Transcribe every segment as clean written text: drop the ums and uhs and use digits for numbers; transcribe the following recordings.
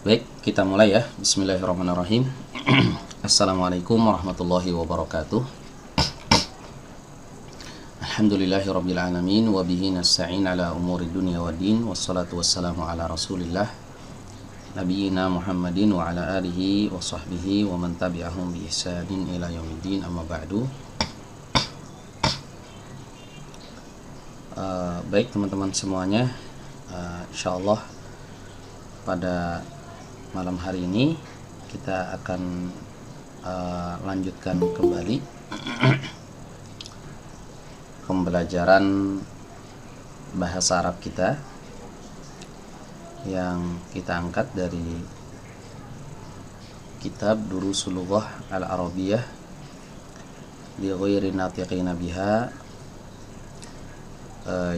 Baik, kita mulai ya. Bismillahirrahmanirrahim. Assalamualaikum warahmatullahi wabarakatuh. Alhamdulillahirabbil alamin wa bihi nasta'in ala umuri dunya waddin wassalatu wassalamu ala Rasulillah nabiyina Muhammadin wa ala alihi wa sahbihi wa man tabi'ahum bi ihsanin ila yaumiddin, amma ba'du. Baik teman-teman semuanya, insyaallah pada malam hari ini kita akan lanjutkan kembali pembelajaran bahasa Arab kita yang kita angkat dari kitab Durusul Lughah Al-Arabiyyah li ghairi natiqina biha,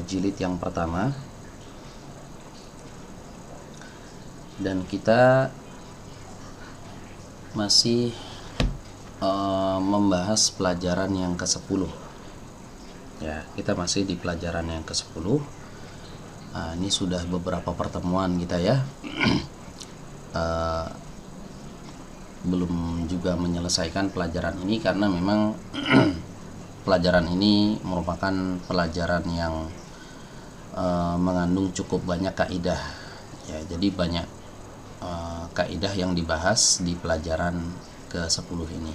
jilid yang pertama. Dan kita masih membahas pelajaran yang ke-10. Ya, kita masih di pelajaran yang ke-10. Ini sudah beberapa pertemuan kita ya. Belum juga menyelesaikan pelajaran ini karena memang pelajaran ini merupakan pelajaran yang mengandung cukup banyak kaidah. Ya, jadi banyak kaidah yang dibahas di pelajaran ke-10 ini.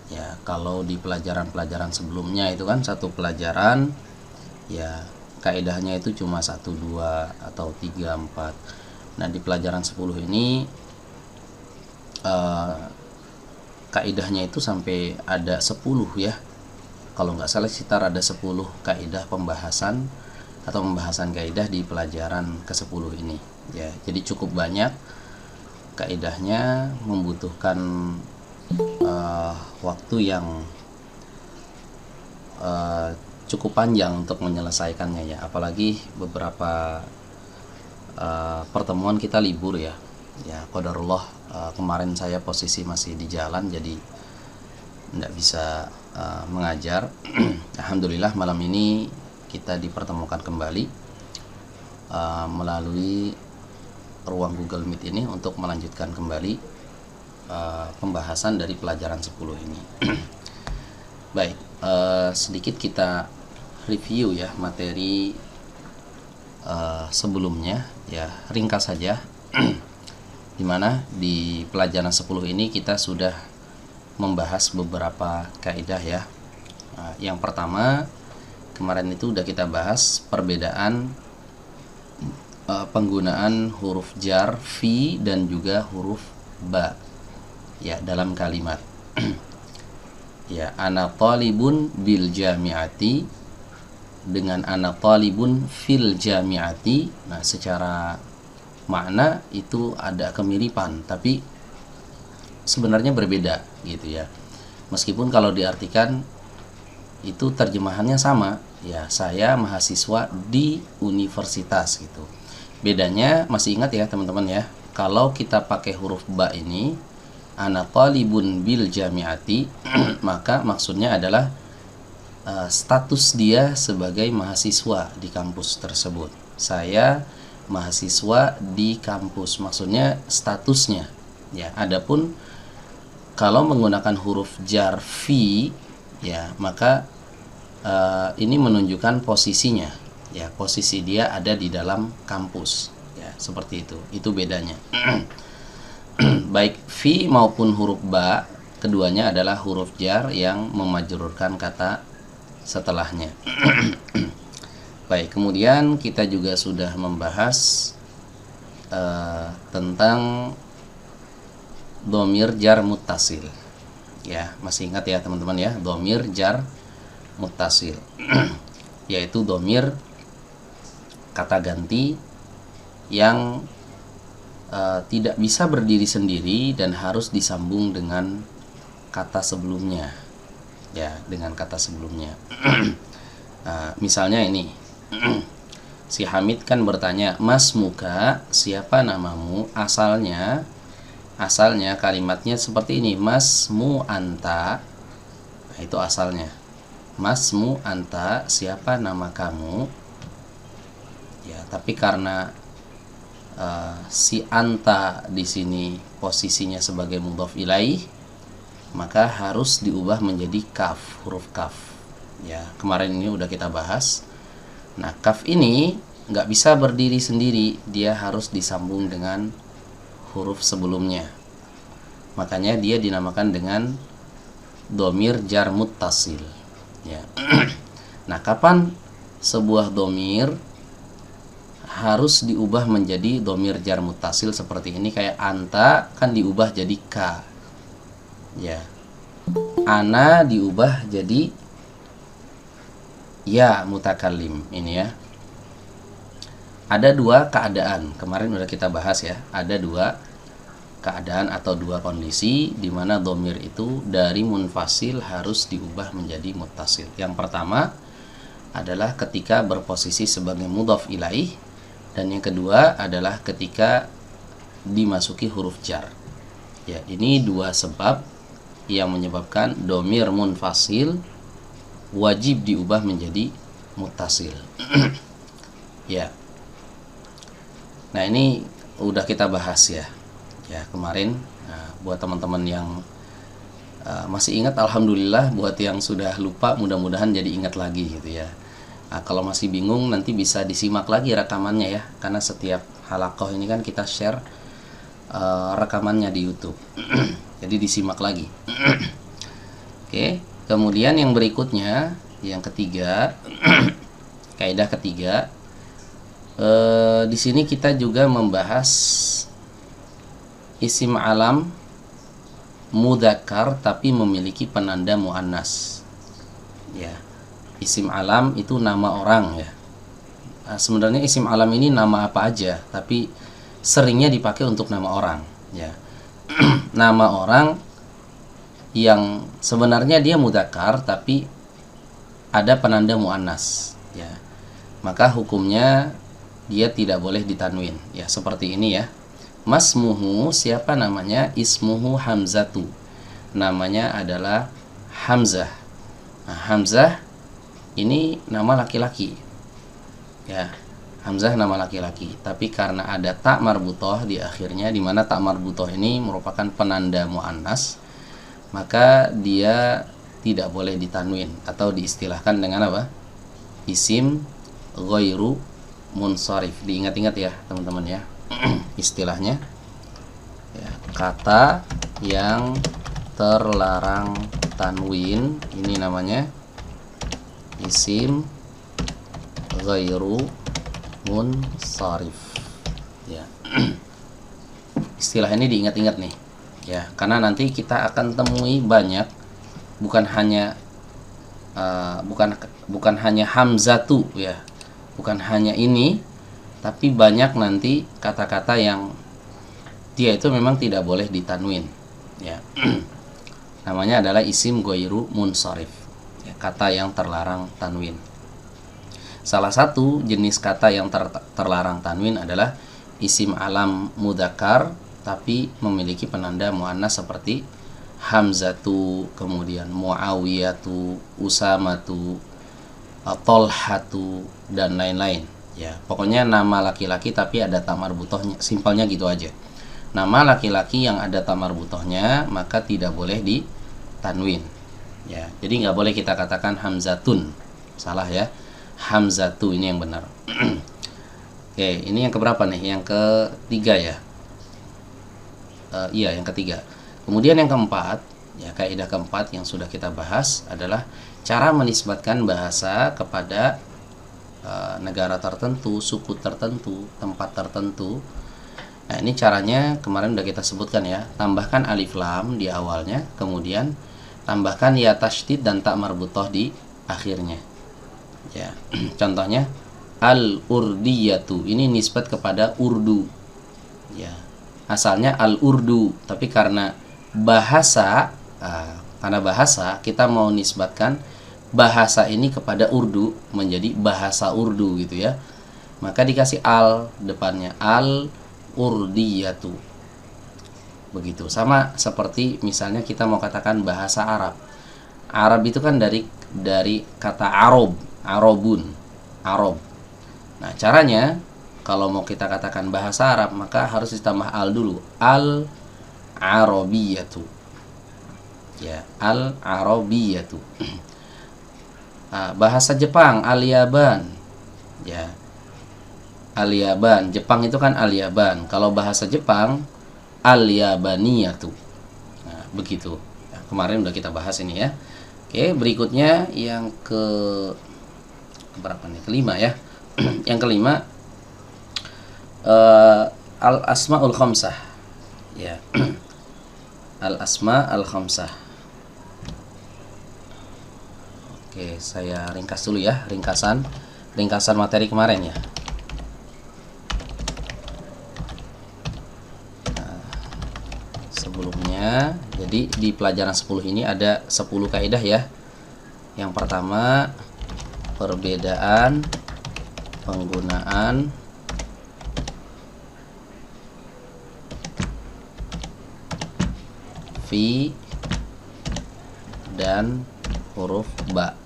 Ya, kalau di pelajaran-pelajaran sebelumnya itu kan satu pelajaran ya kaidahnya itu cuma 1, 2 atau 3, 4. Nah, di pelajaran 10 ini kaidahnya itu sampai ada 10 ya. Kalau nggak salah sekitar ada 10 kaidah pembahasan atau pembahasan kaidah di pelajaran ke-10 ini. Ya, jadi cukup banyak kaidahnya, membutuhkan waktu yang cukup panjang untuk menyelesaikannya ya. Apalagi beberapa pertemuan kita libur ya. Ya, qadarullah, kemarin saya posisi masih di jalan jadi tidak bisa mengajar. Alhamdulillah malam ini kita dipertemukan kembali melalui ruang Google Meet ini untuk melanjutkan kembali pembahasan dari pelajaran 10 ini. Baik, sedikit kita review ya materi sebelumnya ya, ringkas saja. Dimana di pelajaran 10 ini kita sudah membahas beberapa kaidah ya. Yang pertama, kemarin itu udah kita bahas perbedaan penggunaan huruf jar fi dan juga huruf ba ya dalam kalimat. Ya, ana talibun bil jami'ati dengan ana talibun fil jami'ati. Nah, secara makna itu ada kemiripan tapi sebenarnya berbeda gitu ya. Meskipun kalau diartikan itu terjemahannya sama ya, saya mahasiswa di universitas gitu. Bedanya masih ingat ya teman-teman ya, kalau kita pakai huruf ba ini ana talibun bil jami'ati maka maksudnya adalah status dia sebagai mahasiswa di kampus tersebut. Saya mahasiswa di kampus, maksudnya statusnya ya. Adapun kalau menggunakan huruf jar fi ya, maka ini menunjukkan posisinya ya, posisi dia ada di dalam kampus ya, seperti itu bedanya. Baik fi maupun huruf ba, keduanya adalah huruf jar yang memajrurkan kata setelahnya. Baik, kemudian kita juga sudah membahas tentang dhamir jar muttasil ya, masih ingat ya teman-teman ya, dhamir jar muttasil yaitu dhamir kata ganti yang tidak bisa berdiri sendiri dan harus disambung dengan kata sebelumnya ya, dengan kata sebelumnya. Misalnya ini si Hamid kan bertanya, Mas Muka, siapa namamu? Asalnya kalimatnya seperti ini, Masmu anta. Nah, itu asalnya. Masmu anta, siapa nama kamu? Ya, tapi karena si anta di sini posisinya sebagai mudhaf ilaih, maka harus diubah menjadi kaf, huruf kaf. Ya, kemarin ini udah kita bahas. Nah, kaf ini nggak bisa berdiri sendiri, dia harus disambung dengan huruf sebelumnya. Makanya dia dinamakan dengan domir jar muttasil. Ya. Nah, kapan sebuah domir harus diubah menjadi domir jar muttasil seperti ini? Kayak anta kan diubah jadi ka. Ya. Ana diubah jadi ya mutakallim. Ini ya. Ada dua keadaan. Kemarin udah kita bahas ya. Ada dua keadaan atau dua kondisi di mana domir itu dari munfasil harus diubah menjadi muttasil. Yang pertama adalah ketika berposisi sebagai mudhaf ilaih, dan yang kedua adalah ketika dimasuki huruf jar. Ya, ini dua sebab yang menyebabkan domir munfasil wajib diubah menjadi muttasil. Ya. Nah, ini udah kita bahas ya. Ya, kemarin. Nah, buat teman-teman yang masih ingat, alhamdulillah. Buat yang sudah lupa, mudah-mudahan jadi ingat lagi gitu ya. Nah, kalau masih bingung, nanti bisa disimak lagi rekamannya ya, karena setiap halaqah ini kan kita share rekamannya di YouTube. Jadi disimak lagi. Oke, kemudian yang berikutnya, yang ketiga, kaidah ketiga, di sini kita juga membahas isim alam mudzakkar tapi memiliki penanda muannas. Ya. Isim alam itu nama orang ya. Nah, sebenarnya isim alam ini nama apa aja, tapi seringnya dipakai untuk nama orang ya. Nama orang yang sebenarnya dia mudzakkar tapi ada penanda muannas ya. Maka hukumnya dia tidak boleh ditanwin ya, seperti ini ya. Masmuhu, siapa namanya? Ismuhu Hamzatu, namanya adalah Hamzah. Nah, Hamzah ini nama laki-laki ya. Hamzah nama laki-laki, tapi karena ada ta marbutoh di akhirnya, di mana ta marbutoh ini merupakan penanda muannas, maka dia tidak boleh ditanwin atau diistilahkan dengan apa? Isim ghairu munsharif. Diingat-ingat ya teman-teman ya. Istilahnya ya, kata yang terlarang tanwin ini namanya isim ghairu munsharif ya. Istilah ini diingat-ingat nih ya, karena nanti kita akan temui banyak, bukan hanya bukan hanya hamzatu ya, bukan hanya ini, tapi banyak nanti kata-kata yang dia itu memang tidak boleh ditanwin ya. Namanya adalah isim ghairu munsharif ya, kata yang terlarang tanwin. Salah satu jenis kata yang terlarang tanwin adalah isim alam mudzakkar tapi memiliki penanda muannas seperti hamzatu, kemudian muawiyatu, usamatu, tolhatu, dan lain-lain ya. Pokoknya nama laki-laki tapi ada ta marbutohnya, simpelnya gitu aja. Nama laki-laki yang ada ta marbutohnya maka tidak boleh ditanwin ya. Jadi nggak boleh kita katakan hamzatun, salah ya. Hamzatu ini yang benar. Oke, ini yang keberapa nih? Yang ketiga ya. Iya, yang ketiga. Kemudian yang keempat ya, kaidah keempat yang sudah kita bahas adalah cara menisbatkan bahasa kepada negara tertentu, suku tertentu, tempat tertentu. Nah, ini caranya kemarin udah kita sebutkan ya. Tambahkan alif lam di awalnya, kemudian tambahkan ya tasydid dan ta marbutoh di akhirnya. Ya. Contohnya al-urdiyatu, ini nisbat kepada Urdu. Ya. Asalnya al-Urdu, tapi karena bahasa kita mau nisbatkan bahasa ini kepada Urdu, menjadi bahasa Urdu gitu ya. Maka dikasih al depannya, al-urdiyatu. Begitu. Sama seperti misalnya kita mau katakan bahasa Arab. Arab itu kan dari kata Arab, Arabun, Arab. Nah, caranya kalau mau kita katakan bahasa Arab maka harus ditambah al dulu, al arabiyatu. Ya, al arabiyatu. Bahasa Jepang al-yaban. Ya, al-yaban. Jepang itu kan al-yaban. Kalau bahasa Jepang al-yabaniyatu. Nah, begitu. Ya, kemarin udah kita bahas ini ya. Oke, berikutnya yang berapa nih? Kelima ya. Yang kelima, al-asmaul khamsah. Ya. Al-asma al-khamsah. Oke, saya ringkas dulu ya, ringkasan materi kemarin ya. Nah, sebelumnya, jadi di pelajaran 10 ini ada 10 kaidah ya. Yang pertama, perbedaan penggunaan fi dan huruf ba.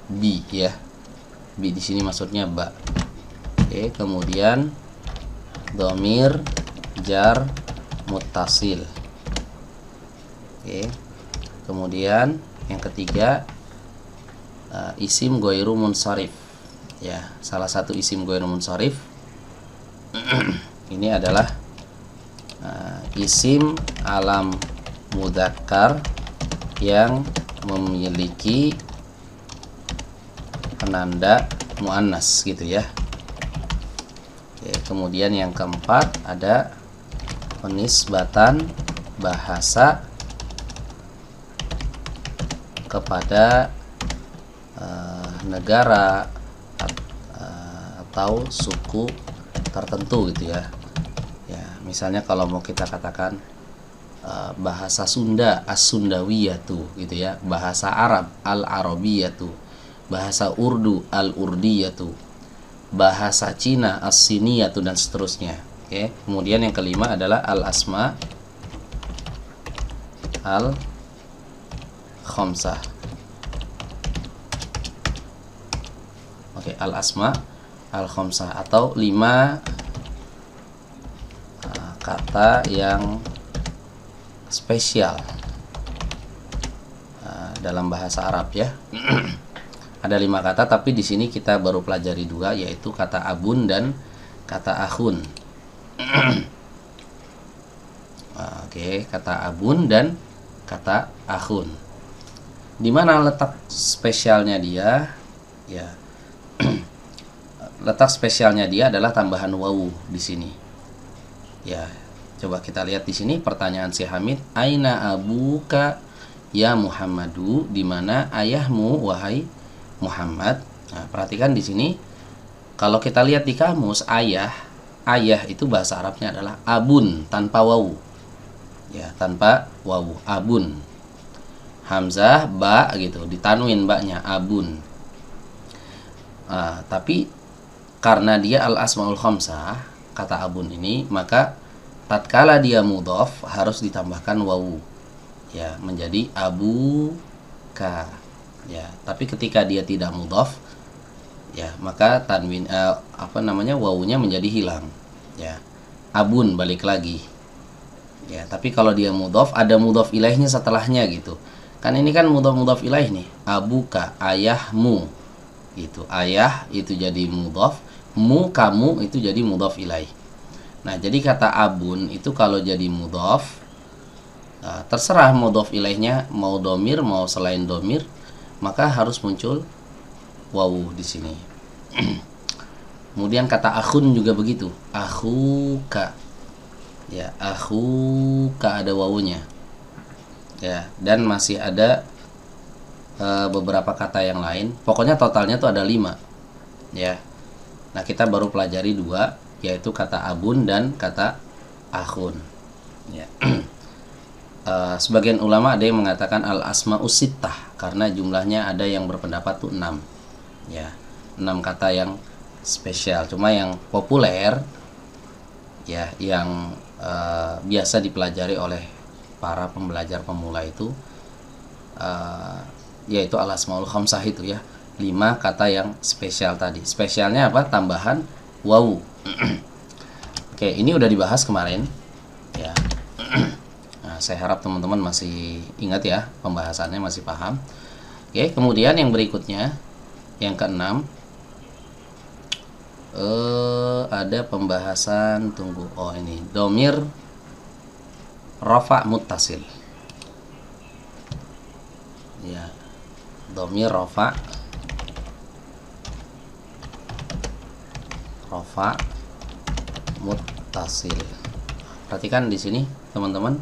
Bi ya. Bi di sini maksudnya ba. Oke, kemudian dhamir jar muttasil. Oke. Kemudian yang ketiga, isim ghairu munsharif. Ya, salah satu isim ghairu munsharif ini adalah isim alam mudzakkar yang memiliki penanda muannas gitu ya. Oke, kemudian yang keempat ada penisbatan bahasa kepada negara atau suku tertentu gitu ya. Ya, misalnya kalau mau kita katakan bahasa Sunda as-sundawiyatu gitu ya, bahasa Arab al-arabiyatu, bahasa Urdu al-urdiyatu, bahasa Cina as-siniyatu, dan seterusnya. Oke, kemudian yang kelima adalah al-asma al-khamsah. Oke, al-asma al-khamsah atau 5 kata yang spesial dalam bahasa Arab ya. Ada 5 kata, tapi di sini kita baru pelajari 2, yaitu kata abun dan kata akhun. Oke, kata abun dan kata akhun. Di mana letak spesialnya dia? Ya. Letak spesialnya dia adalah tambahan wawu di sini. Ya, coba kita lihat di sini pertanyaan si Hamid, aina abuka ya Muhammadu, di mana ayahmu wahai Muhammad. Nah, perhatikan di sini kalau kita lihat di kamus, ayah itu bahasa Arabnya adalah abun tanpa wawu. Ya, tanpa wawu, abun. Hamzah ba gitu, ditanwin baknya abun. Tapi karena dia al-asmaul khamsah, kata abun ini, maka tatkala dia mudhaf harus ditambahkan wawu. Ya, menjadi abuka. Ya, tapi ketika dia tidak mudhaf, ya, maka tanwin wawunya menjadi hilang. Ya. Abun balik lagi. Ya, tapi kalau dia mudhaf ada mudhaf ilaihnya setelahnya gitu. Kan ini kan mudhaf ilaih nih. Abuka, ayahmu. Gitu. Ayah itu jadi mudhaf, mu kamu itu jadi mudhaf ilaih. Nah, jadi kata abun itu kalau jadi mudhaf, terserah mudhaf ilaihnya mau domir mau selain domir, maka harus muncul wawu di sini. Kemudian kata akhun juga begitu, akhuka. Ya, akhuka ada wawunya. Ya, dan masih ada beberapa kata yang lain. Pokoknya totalnya tuh ada 5. Ya. Nah, kita baru pelajari 2, yaitu kata abun dan kata akhun. Ya. Sebagian ulama ada yang mengatakan al-asma'us sittah, karena jumlahnya ada yang berpendapat tuh 6. Ya, 6 kata yang spesial. Cuma yang populer ya, yang biasa dipelajari oleh para pembelajar pemula itu yaitu al-asmaul khamsah itu ya, 5 kata yang spesial tadi. Spesialnya apa? Tambahan wawu. Oke, ini udah dibahas kemarin ya. Nah, saya harap teman-teman masih ingat ya, pembahasannya masih paham. Oke, kemudian yang berikutnya, yang keenam, ada pembahasan, tunggu, oh ini domir rafa muttasil ya, domir rafa muttasil. Perhatikan di sini teman-teman,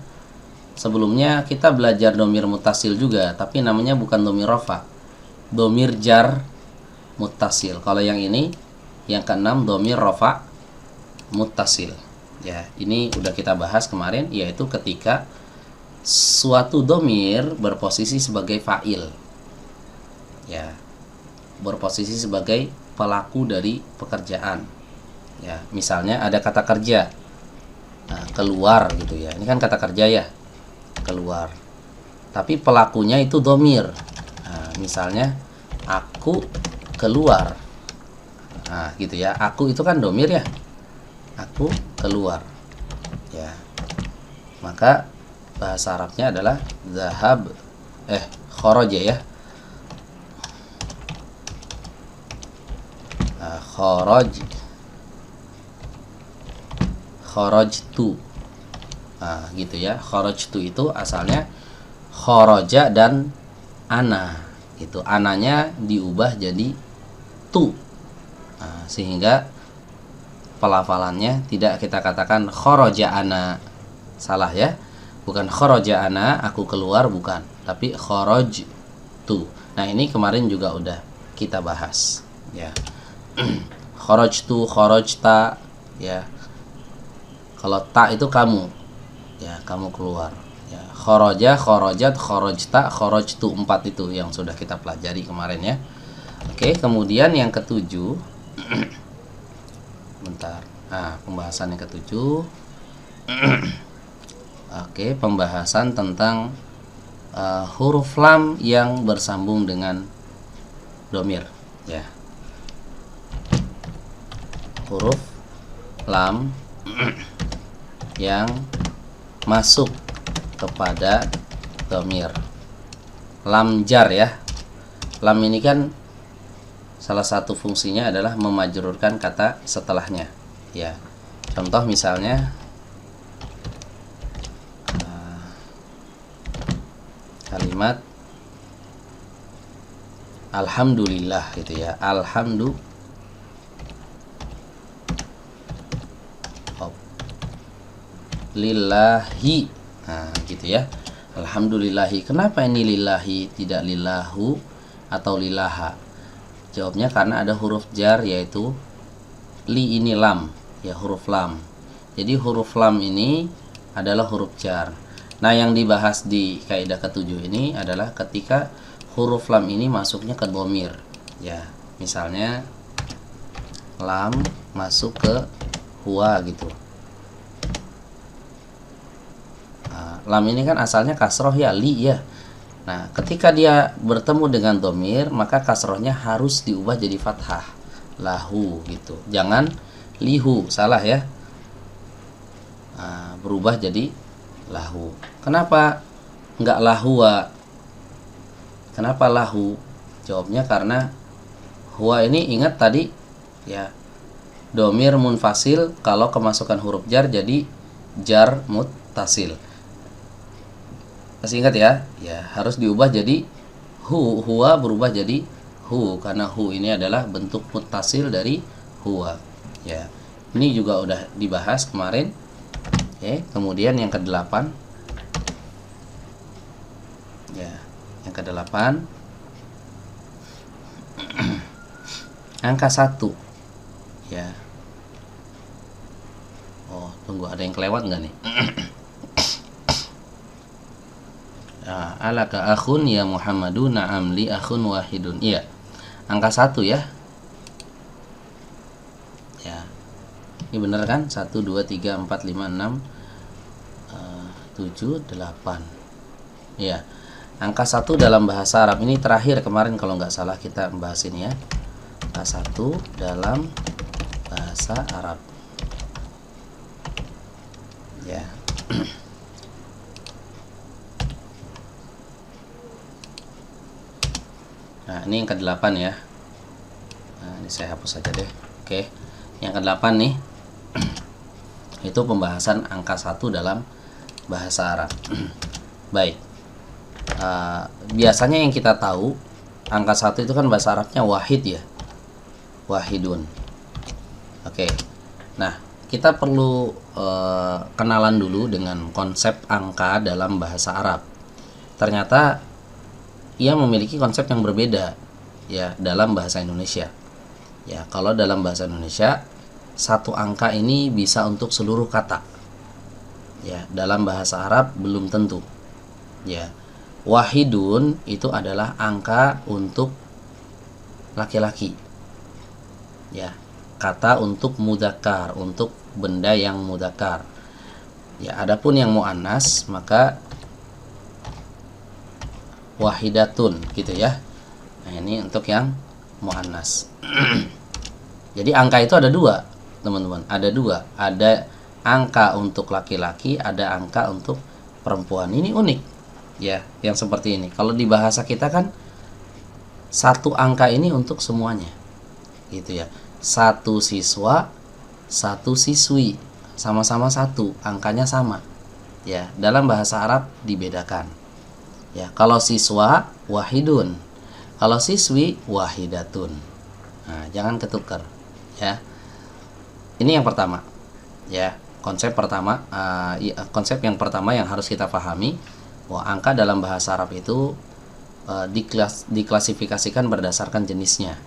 sebelumnya kita belajar domir muttasil juga, tapi namanya bukan domir rafa, domir jar muttasil. Kalau yang ini, yang keenam, domir rafa muttasil ya. Ini udah kita bahas kemarin, yaitu ketika suatu domir berposisi sebagai fa'il ya, berposisi sebagai pelaku dari pekerjaan ya. Misalnya ada kata kerja, nah, keluar gitu ya, ini kan kata kerja ya, keluar, tapi pelakunya itu domir. Nah, misalnya aku keluar, nah gitu ya, aku itu kan domir ya, aku keluar ya. Maka bahasa Arabnya adalah zahab, kharaja ya, kharajtu, nah gitu ya. Kharajtu itu asalnya kharaja dan ana, itu ananya diubah jadi tu, nah, sehingga pelafalannya tidak kita katakan kharaja ana, salah ya, bukan kharaja ana, aku keluar, bukan, tapi kharajtu. Nah ini kemarin juga udah kita bahas ya. Kharajtu, kharajta ya. Kalau ta itu kamu ya, kamu keluar ya. Kharaja, kharajat, kharajta, kharajtu, 4 itu yang sudah kita pelajari kemarin ya. Oke, kemudian yang ketujuh, bentar, nah pembahasan yang ketujuh. Oke, pembahasan tentang huruf lam yang bersambung dengan domir ya. Huruf lam yang masuk kepada domir, lam jar ya. Lam ini kan salah satu fungsinya adalah memajrurkan kata setelahnya ya. Contoh misalnya kalimat alhamdulillah gitu ya, lillahi, nah gitu ya, alhamdulillahi. Kenapa ini lillahi tidak lillahu atau lillaha? Jawabnya karena ada huruf jar, yaitu li, ini lam ya, huruf lam. Jadi huruf lam ini adalah huruf jar. Nah yang dibahas di kaidah ketujuh ini adalah ketika huruf lam ini masuknya ke domir ya. Misalnya lam masuk ke huwa gitu. Lam ini kan asalnya kasroh ya, li ya. Nah ketika dia bertemu dengan domir, maka kasrohnya harus diubah jadi fathah, lahu gitu. Jangan lihu, salah ya. Nah, berubah jadi lahu. Kenapa enggak lahua? Kenapa lahu? Jawabnya karena huwa ini, ingat tadi ya, domir munfasil kalau kemasukan huruf jar jadi jar muttasil. Masih ingat ya? Ya, harus diubah jadi hu. Huwa berubah jadi hu karena hu ini adalah bentuk muttasil dari huwa. Ya. Ini juga udah dibahas kemarin. Oke, kemudian yang ke-8. Ya, yang ke-8 angka 1. Ya. Oh, tunggu, ada yang kelewat enggak nih? Ya, alaka akhun ya Muhammadu, na'am li akhun wahidun. Iya. Angka 1 ya. Ya. Ini benar kan? 1 2 3 4 5 6 7 8. Iya. Angka 1 dalam bahasa Arab ini terakhir kemarin kalau nggak salah kita bahas ini ya. Angka 1 dalam bahasa Arab. ya. Nah, ini yang ke-8 ya. Nah, ini saya hapus saja deh. Oke. Yang ke-8 nih. Itu pembahasan angka 1 dalam bahasa Arab. Baik. Biasanya yang kita tahu angka 1 itu kan bahasa Arabnya wahid ya. Wahidun. Oke. Nah, kita perlu kenalan dulu dengan konsep angka dalam bahasa Arab. Ternyata ia memiliki konsep yang berbeda ya dalam bahasa Indonesia. Ya, kalau dalam bahasa Indonesia satu angka ini bisa untuk seluruh kata. Ya, dalam bahasa Arab belum tentu. Ya. Wahidun itu adalah angka untuk laki-laki. Ya, kata untuk mudzakkar, untuk benda yang mudzakkar. Ya, adapun yang muannas maka wahidatun gitu ya. Nah, ini untuk yang muannas. Jadi angka itu ada dua, teman-teman. Ada dua. Ada angka untuk laki-laki, ada angka untuk perempuan. Ini unik ya, yang seperti ini. Kalau di bahasa kita kan satu angka ini untuk semuanya. Gitu ya. Satu siswa, satu siswi, sama-sama satu, angkanya sama. Ya, dalam bahasa Arab dibedakan. Ya, kalau siswa wahidun, kalau siswi wahidatun. Nah, jangan ketukar, ya. Ini yang pertama, ya. Konsep pertama, konsep yang pertama yang harus kita pahami bahwa angka dalam bahasa Arab itu diklasifikasikan berdasarkan jenisnya.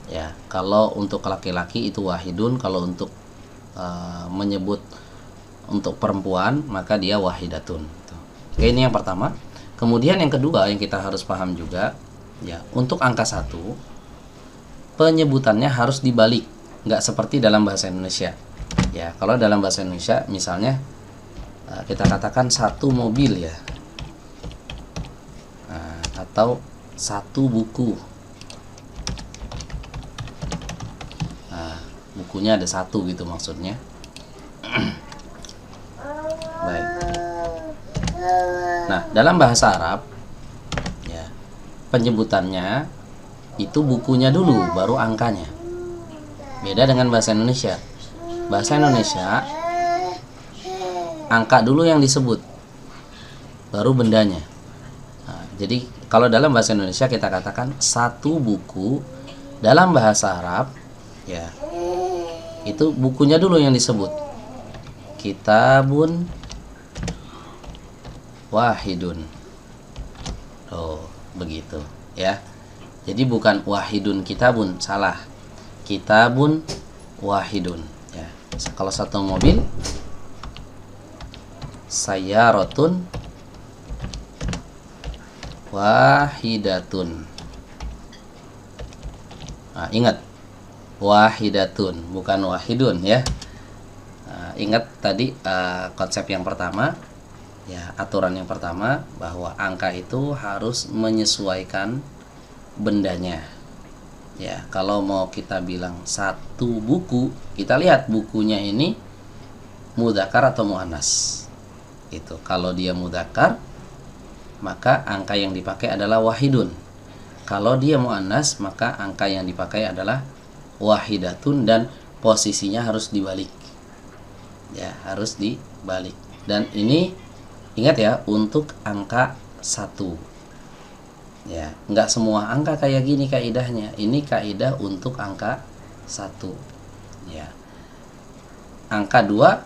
Ya, kalau untuk laki-laki itu wahidun, kalau untuk menyebut untuk perempuan maka dia wahidatun. Oke, ini yang pertama. Kemudian yang kedua yang kita harus paham juga, ya, untuk angka 1 penyebutannya harus dibalik, nggak seperti dalam bahasa Indonesia. Ya, kalau dalam bahasa Indonesia misalnya kita katakan satu mobil ya, atau satu buku. Nah, bukunya ada satu gitu maksudnya. Baik. Nah, dalam bahasa Arab ya, penyebutannya itu bukunya dulu baru angkanya. Beda dengan bahasa Indonesia. Bahasa Indonesia angka dulu yang disebut baru bendanya. Nah, jadi kalau dalam bahasa Indonesia kita katakan satu buku, dalam bahasa Arab ya itu bukunya dulu yang disebut. Kitabun wahidun. Oh, begitu ya. Jadi bukan wahidun kitabun, salah. Kitabun wahidun ya. Kalau satu mobil sayyaratun wahidatun. Nah, ingat wahidatun bukan wahidun ya. Ingat tadi konsep yang pertama. Ya, aturan yang pertama bahwa angka itu harus menyesuaikan bendanya. Ya, kalau mau kita bilang satu buku, kita lihat bukunya ini mudzakkar atau muannas. Itu. Kalau dia mudzakkar, maka angka yang dipakai adalah wahidun. Kalau dia muannas, maka angka yang dipakai adalah wahidatun dan posisinya harus dibalik. Ya, harus dibalik. Dan ini ingat ya, untuk angka 1. Ya, nggak semua angka kayak gini kaidahnya. Ini kaidah untuk angka 1. Ya. Angka 2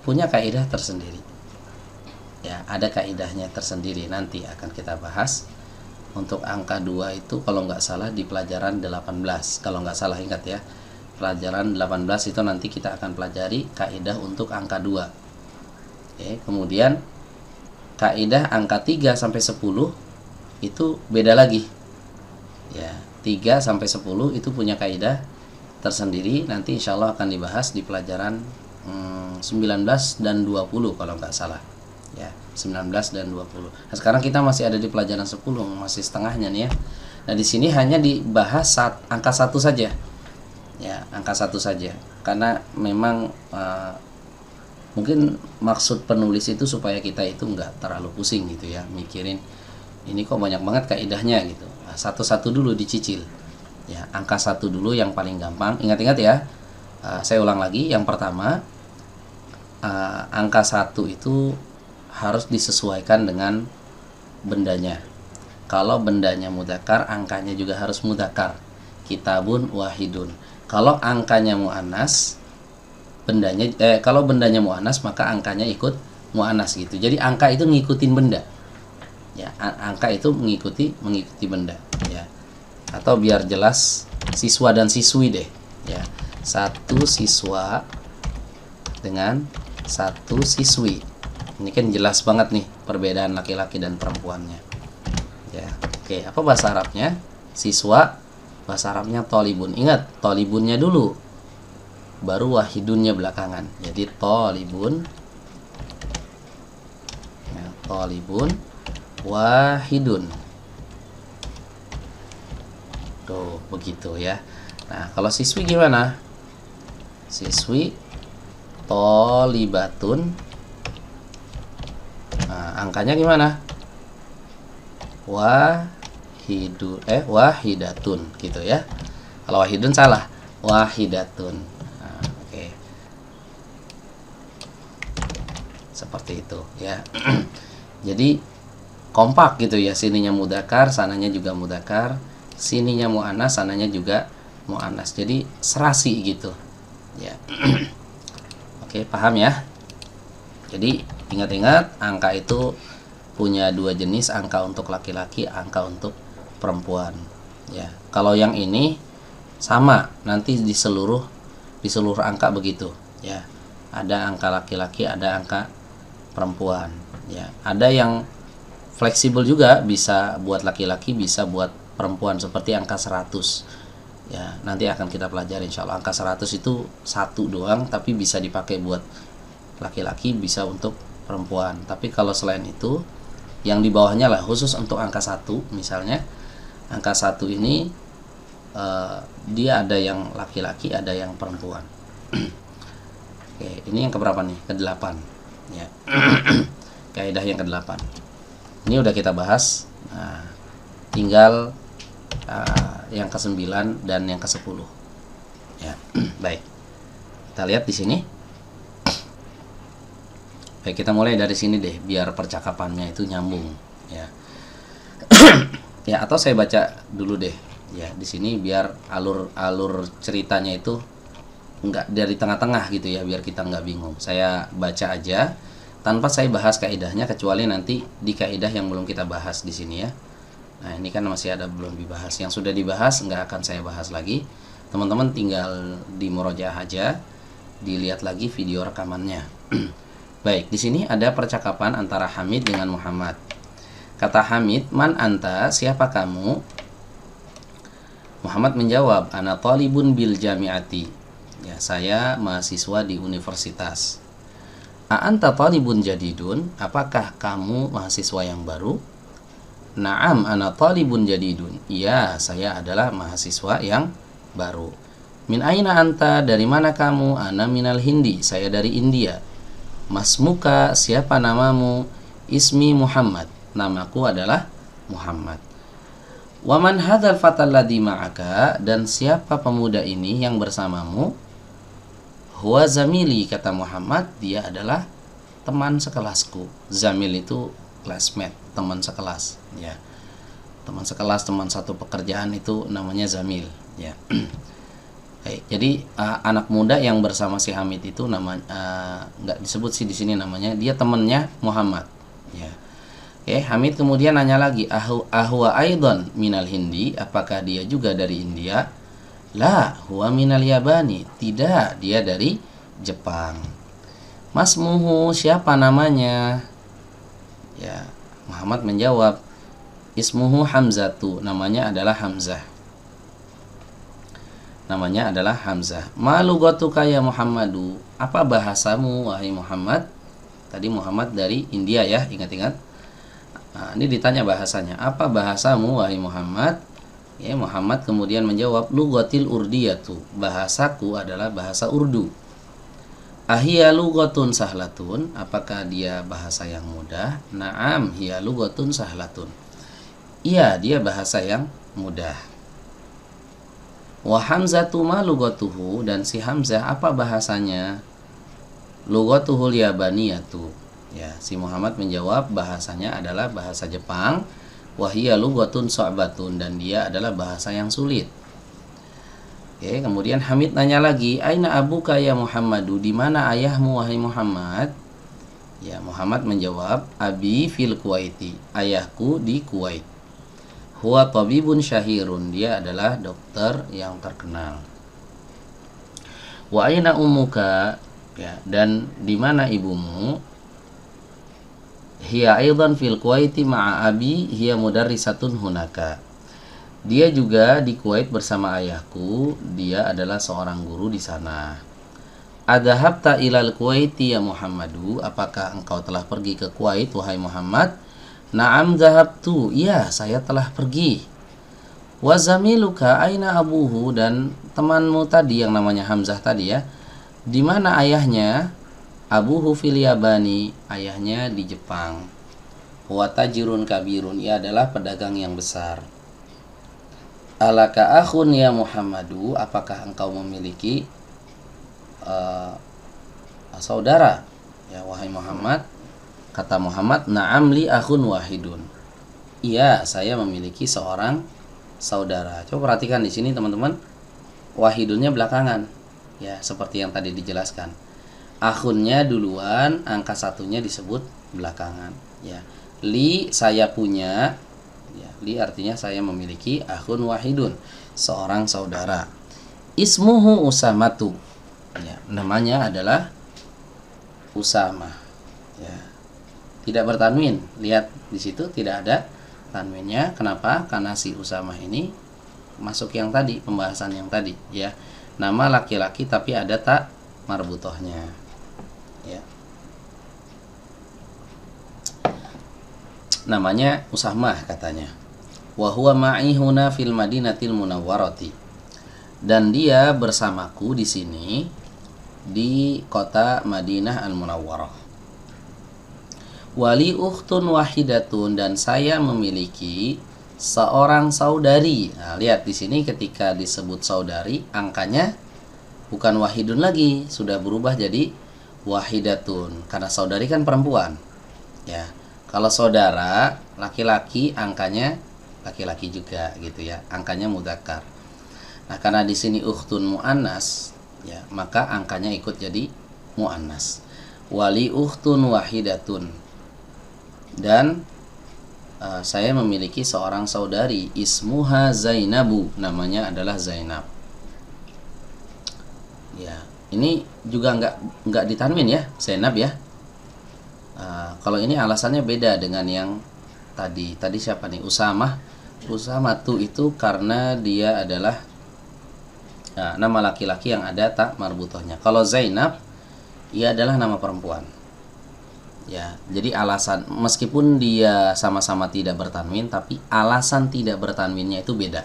punya kaidah tersendiri. Ya, ada kaidahnya tersendiri, nanti akan kita bahas. Untuk angka 2 itu kalau nggak salah di pelajaran 18. Kalau nggak salah, ingat ya. Pelajaran 18 itu nanti kita akan pelajari kaidah untuk angka 2. Oke, kemudian kaidah angka 3 sampai 10 itu beda lagi. Ya, 3 sampai 10 itu punya kaidah tersendiri, nanti insya Allah akan dibahas di pelajaran 19 dan 20 kalau nggak salah. Ya, 19 dan 20. Nah, sekarang kita masih ada di pelajaran 10, masih setengahnya nih ya. Nah, di sini hanya dibahas angka 1 saja. Ya, angka 1 saja. Karena memang Mungkin maksud penulis itu supaya kita itu nggak terlalu pusing gitu ya, mikirin ini kok banyak banget kaidahnya gitu. Nah, satu-satu dulu dicicil. Ya, angka 1 dulu yang paling gampang. Ingat-ingat ya. Saya ulang lagi. Yang pertama, angka 1 itu harus disesuaikan dengan bendanya. Kalau bendanya mudzakkar, angkanya juga harus mudzakkar. Kitabun wahidun. Kalau angkanya muannas, kalau bendanya muannas, maka angkanya ikut muannas gitu. Jadi angka itu ngikutin benda. Ya, angka itu mengikuti benda, ya. Atau biar jelas, siswa dan siswi deh, ya. 1 siswa dengan 1 siswi. Ini kan jelas banget nih perbedaan laki-laki dan perempuannya. Ya, oke. Apa bahasa Arabnya? Siswa, bahasa Arabnya tolibun. Ingat, tolibunnya dulu, baru wahidunnya belakangan. Jadi tolibun, ya, tolibun, wahidun. Tuh, begitu ya. Nah, kalau siswi gimana? Siswi tolibatun. Nah, angkanya gimana? Wahidatun gitu ya. Kalau wahidun salah, wahidatun. Nah, oke. Seperti itu ya. Jadi kompak gitu ya, sininya mudzakkar, sananya juga mudzakkar, sininya muannas, sananya juga muannas. Jadi serasi gitu ya. Oke, paham ya? Jadi ingat-ingat, angka itu punya 2 jenis, angka untuk laki-laki, angka untuk perempuan. Ya, kalau yang ini sama, nanti di seluruh angka begitu. Ya, ada angka laki-laki, ada angka perempuan. Ya, ada yang fleksibel juga, bisa buat laki-laki, bisa buat perempuan, seperti angka 100. Ya, nanti akan kita pelajari insya Allah. Angka 100 itu 1 doang, tapi bisa dipakai buat laki-laki, bisa untuk perempuan. Tapi kalau selain itu, yang di bawahnya lah, khusus untuk angka 1 misalnya, angka 1 ini dia ada yang laki-laki, ada yang perempuan. Oke, ini yang keberapa nih? Ke-8 ya. Kaidah yang ke-8 ini udah kita bahas. Nah, tinggal yang ke-9 dan yang ke-10 ya. Baik, kita lihat di sini. Baik, kita mulai dari sini deh, biar percakapannya itu nyambung ya. Ya, atau saya baca dulu deh ya di sini, biar alur ceritanya itu enggak dari tengah-tengah gitu ya, biar kita nggak bingung. Saya baca aja tanpa saya bahas kaidahnya, kecuali nanti di kaidah yang belum kita bahas di sini ya. Nah, ini kan masih ada belum dibahas. Yang sudah dibahas nggak akan saya bahas lagi. Teman-teman tinggal di murojaah aja, dilihat lagi video rekamannya. Baik, di sini ada percakapan antara Hamid dengan Muhammad. Kata Hamid, "Man anta? Siapa kamu?" Muhammad menjawab, "Ana talibun bil jami'ati." Ya, saya mahasiswa di universitas. "A anta talibun jadidun?" Apakah kamu mahasiswa yang baru? "Na'am, ana talibun jadidun." Iya, saya adalah mahasiswa yang baru. "Min aina anta?" Dari mana kamu? "Ana minal Hindi." Saya dari India. "Masmuka?" Siapa namamu? "Ismi Muhammad." Namaku adalah Muhammad. "Waman hadzal fatal ladzi ma'aka?" Dan siapa pemuda ini yang bersamamu? "Huwa zamili." Kata Muhammad, dia adalah teman sekelasku. Zamil itu classmate, teman sekelas ya. Teman sekelas, teman satu pekerjaan, itu namanya zamil ya. Jadi anak muda yang bersama si Hamid itu namanya nggak disebut sih di sini namanya, dia temannya Muhammad ya. Hamid kemudian nanya lagi, ahwa aidan minal Hindi? Apakah dia juga dari India? La, huwa minal Yabani. Tidak, dia dari Jepang. Masmuhu? Siapa namanya? Ya, Muhammad menjawab, ismuhu Hamzatu. Namanya adalah Hamzah. Namanya adalah Hamzah. "Ma lugatuka ya Muhammadu?" Apa bahasamu wahai Muhammad? Tadi Muhammad dari India ya, ingat-ingat. Nah, ini ditanya bahasanya. Apa bahasamu wahai Muhammad? Ya, Muhammad kemudian menjawab, lugatil urdiyatu. Bahasaku adalah bahasa Urdu. Ahiya lughatun sahlatun, apakah dia bahasa yang mudah? Naam hiya lughatun sahlatun. Iya, dia bahasa yang mudah. Wa Hamzatu ma lughatuhu, dan si Hamzah apa bahasanya? Lughatuhul yabaniyatu. Ya, si Muhammad menjawab bahasanya adalah bahasa Jepang. Wa hiya lughatun sa'batun, dan dia adalah bahasa yang sulit. Oke, kemudian Hamid nanya lagi, aina abuka ya Muhammadu, di mana ayahmu wahai Muhammad? Ya, Muhammad menjawab, abi fil Kuwaiti, ayahku di Kuwait. Huwa tabibun syahirun, dia adalah dokter yang terkenal. Wa aina ummuka, ya, dan di mana ibumu? Hiya aidan fil Kuwaiti ma'a abi, hiya mudarrisatun hunaka. Dia juga di Kuwait bersama ayahku, dia adalah seorang guru di sana. Adhabta ilal Kuwaiti ya Muhammadu, apakah engkau telah pergi ke Kuwait wahai Muhammad? Na'am dhahabtu, iya saya telah pergi. Wa zamiluka aina abuhu, dan temanmu tadi yang namanya Hamzah tadi ya, di mana ayahnya? Abuhu fil Yabani, ayahnya di Jepang. Wa tajirun kabirun, ia adalah pedagang yang besar. Alaka akhun ya Muhammadu, apakah engkau memiliki saudara? Ya wahai Muhammad, kata Muhammad, na'am li akhun wahidun. Iya, saya memiliki seorang saudara. Coba perhatikan di sini teman-teman, wahidunnya belakangan. Ya, seperti yang tadi dijelaskan. Akhunnya duluan, angka satunya disebut belakangan. Ya, li saya punya. Ya, li artinya saya memiliki, akhun wahidun, seorang saudara. Ismuhu Usamatu, ya, namanya adalah Usamah. Ya, tidak bertanwin. Lihat di situ tidak ada tanwinnya. Kenapa? Karena si Usamah ini masuk yang tadi, pembahasan yang tadi. Ya, nama laki-laki tapi ada tak marbutohnya. Ya. Namanya Usamah katanya. Wa huwa ma'i huna fil Madinatil Munawwarati. Dan dia bersamaku di sini di kota Madinah Al-Munawwarah. Wali ukhtun wahidatun, dan saya memiliki seorang saudari. Nah, lihat di sini ketika disebut saudari, angkanya bukan wahidun lagi, sudah berubah jadi wahidatun karena saudari kan perempuan. Ya. Kalau saudara laki-laki, angkanya laki-laki juga gitu ya, angkanya mudzakkar. Nah, karena di sini ukhtun muannas, ya, maka angkanya ikut jadi muannas. Wali ukhtun wahidatun, dan saya memiliki seorang saudari, ismuha Zainabu, namanya adalah Zainab. Ya, ini juga nggak ditanwin ya, Zainab ya. Kalau ini alasannya beda dengan yang tadi. Tadi siapa nih? Usamah. Usamatu itu karena dia adalah nama laki-laki yang ada tak marbutohnya. Kalau Zainab, ia adalah nama perempuan. Ya, jadi alasan meskipun dia sama-sama tidak bertanwin, tapi alasan tidak bertanwinnya itu beda.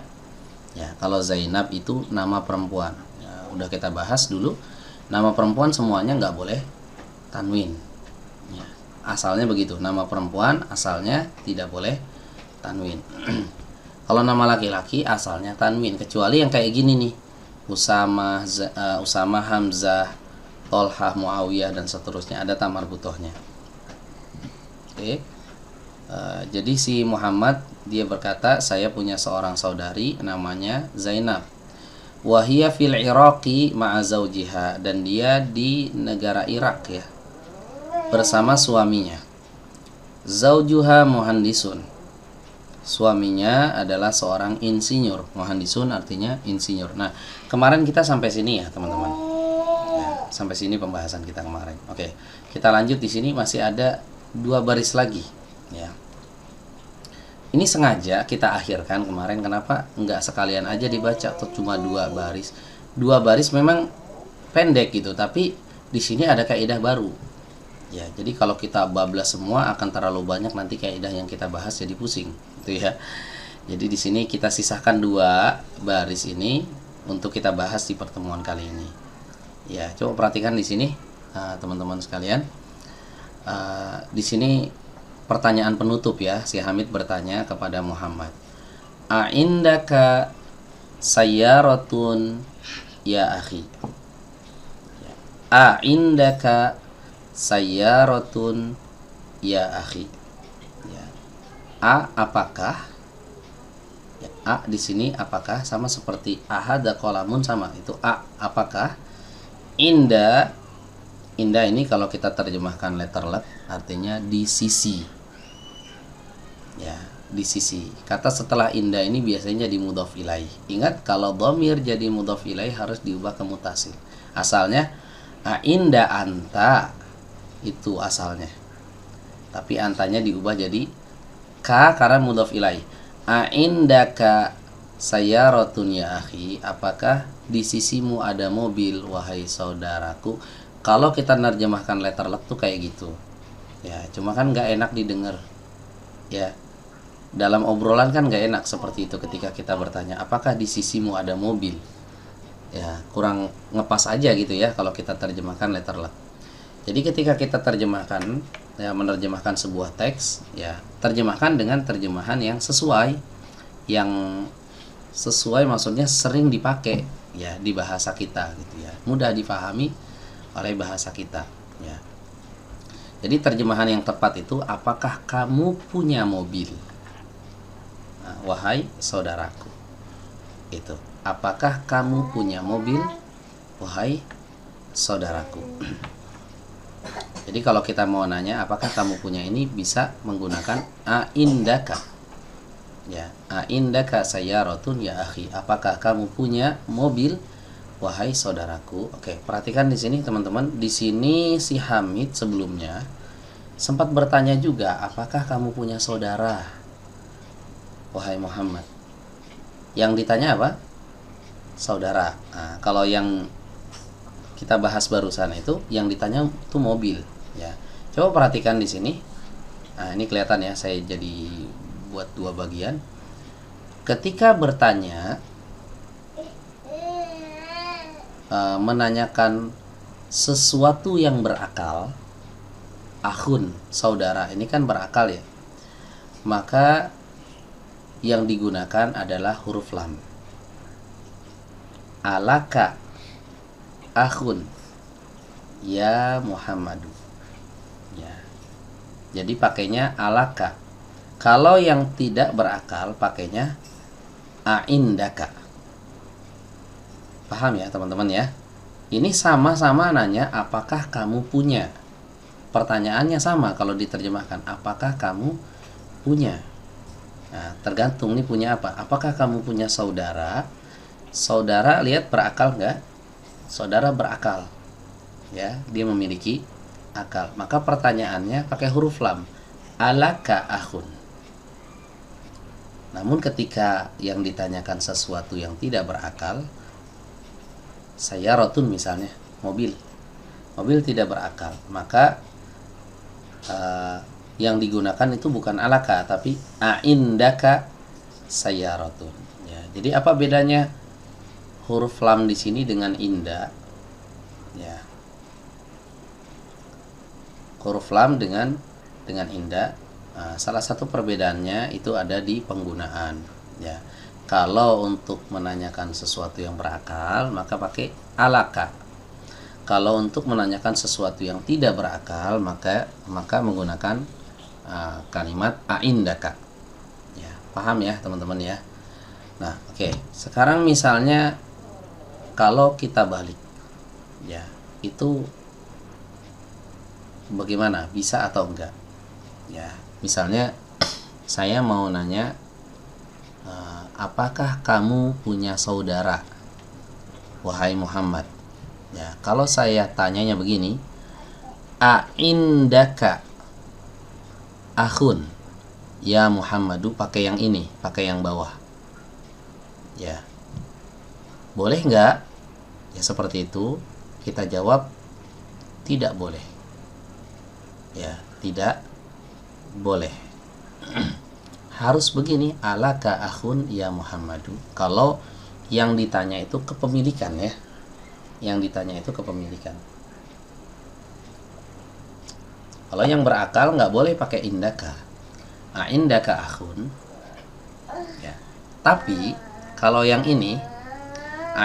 Ya, kalau Zainab itu nama perempuan. Ya, udah kita bahas dulu. Nama perempuan semuanya nggak boleh tanwin. Ya, asalnya begitu, nama perempuan asalnya tidak boleh tanwin. Kalau nama laki-laki asalnya tanwin, kecuali yang kayak gini nih, Usamah, Hamzah, Tolhah, Muawiyah, dan seterusnya, ada tamar butohnya. Oke. Jadi si Muhammad dia berkata, saya punya seorang saudari namanya Zainab. Wahia fil Iraqi ma'a zaujiha, dan dia di negara Irak ya, bersama suaminya. Zaujuha muhandisun, suaminya adalah seorang insinyur. Muhandisun artinya insinyur. Nah, kemarin kita sampai sini ya teman-teman. Ya, sampai sini pembahasan kita kemarin. Oke, kita lanjut di sini, masih ada 2 baris lagi. Ya, ini sengaja kita akhirkan kemarin. Kenapa nggak sekalian aja dibaca atau cuma 2 baris? 2 baris memang pendek gitu, tapi di sini ada kaidah baru. Ya, jadi kalau kita bablas semua akan terlalu banyak, nanti kaidah yang kita bahas jadi pusing, gitu ya. Jadi di sini kita sisahkan 2 baris ini untuk kita bahas di pertemuan kali ini. Ya, coba perhatikan di sini. teman-teman sekalian. Di sini pertanyaan penutup ya, si Hamid bertanya kepada Muhammad, a'indaka sayyaratun ya akhi. A'indaka sayyaratun ya akhi. Ya. Apakah? Ya, di sini apakah sama seperti ahada qalamun, sama itu apakah. Inda ini kalau kita terjemahkan letterlet artinya di sisi. Ya, di sisi. Kata setelah inda ini biasanya jadi mudhof ilaih. Ingat, kalau dhamir jadi mudhof ilaih harus diubah ke mutasil. Asalnya inda anta, itu asalnya. Tapi antanya diubah jadi ka karena mudhof ilaih. Indaka sayyaratun ya akhi, apakah di sisimu ada mobil wahai saudaraku. Kalau kita nerjemahkan letterlet tuh kayak gitu ya, cuma kan nggak enak didengar ya, dalam obrolan kan nggak enak seperti itu ketika kita bertanya apakah di sisimu ada mobil ya, kurang ngepas aja gitu ya kalau kita terjemahkan letterlet. Jadi ketika kita terjemahkan ya, menerjemahkan sebuah teks ya, terjemahkan dengan terjemahan yang sesuai maksudnya sering dipakai ya di bahasa kita gitu ya, mudah difahami oleh bahasa kita ya. Jadi terjemahan yang tepat itu apakah kamu punya mobil, wahai saudaraku. Itu apakah kamu punya mobil wahai saudaraku. Jadi kalau kita mau nanya apakah kamu punya ini, bisa menggunakan indaka ya, indaka sayyaratun ya akhi, apakah kamu punya mobil wahai saudaraku. Oke, perhatikan di sini teman-teman. Di sini si Hamid sebelumnya sempat bertanya juga, apakah kamu punya saudara wahai Muhammad. Yang ditanya apa? Saudara. Nah, kalau yang kita bahas barusan itu yang ditanya itu mobil ya. Coba perhatikan di sini. Nah, ini kelihatan ya, saya jadi buat dua bagian. Ketika bertanya menanyakan sesuatu yang berakal, akhun, saudara, ini kan berakal ya, maka yang digunakan adalah huruf lam. Alaka akhun ya Muhammadu ya. Jadi pakainya alaka. Kalau yang tidak berakal pakainya aindaka. Paham ya teman-teman ya? Ini sama-sama nanya apakah kamu punya. Pertanyaannya sama kalau diterjemahkan, apakah kamu punya. Nah, tergantung nih punya apa. Apakah kamu punya saudara? Saudara lihat berakal nggak? Saudara berakal. Ya, dia memiliki akal. Maka pertanyaannya pakai huruf lam. Alaka akhun. Namun ketika yang ditanyakan sesuatu yang tidak berakal, sayyaratun misalnya, mobil tidak berakal, maka yang digunakan itu bukan alaka tapi aindaka sayyaratun ya. Jadi apa bedanya huruf lam di sini dengan inda ya? Huruf lam dengan inda, salah satu perbedaannya itu ada di penggunaan ya. Kalau untuk menanyakan sesuatu yang berakal maka pakai alaka. Kalau untuk menanyakan sesuatu yang tidak berakal maka menggunakan kalimat aindaka. Ya, paham ya teman-teman ya. Nah, oke. Sekarang misalnya kalau kita balik ya, itu bagaimana? Bisa atau enggak? Ya, misalnya saya mau nanya, apakah kamu punya saudara wahai Muhammad ya. Kalau saya tanyanya begini, aindaka akhun ya Muhammadu, pakai yang ini, pakai yang bawah ya, boleh nggak ya? Seperti itu kita jawab tidak boleh ya, tidak boleh. Harus begini, alaka akhun ya Muhammadu. Kalau yang ditanya itu kepemilikan ya, yang ditanya itu kepemilikan. Kalau yang berakal nggak boleh pakai indaka. Indaka akhun. Ya. Tapi kalau yang ini,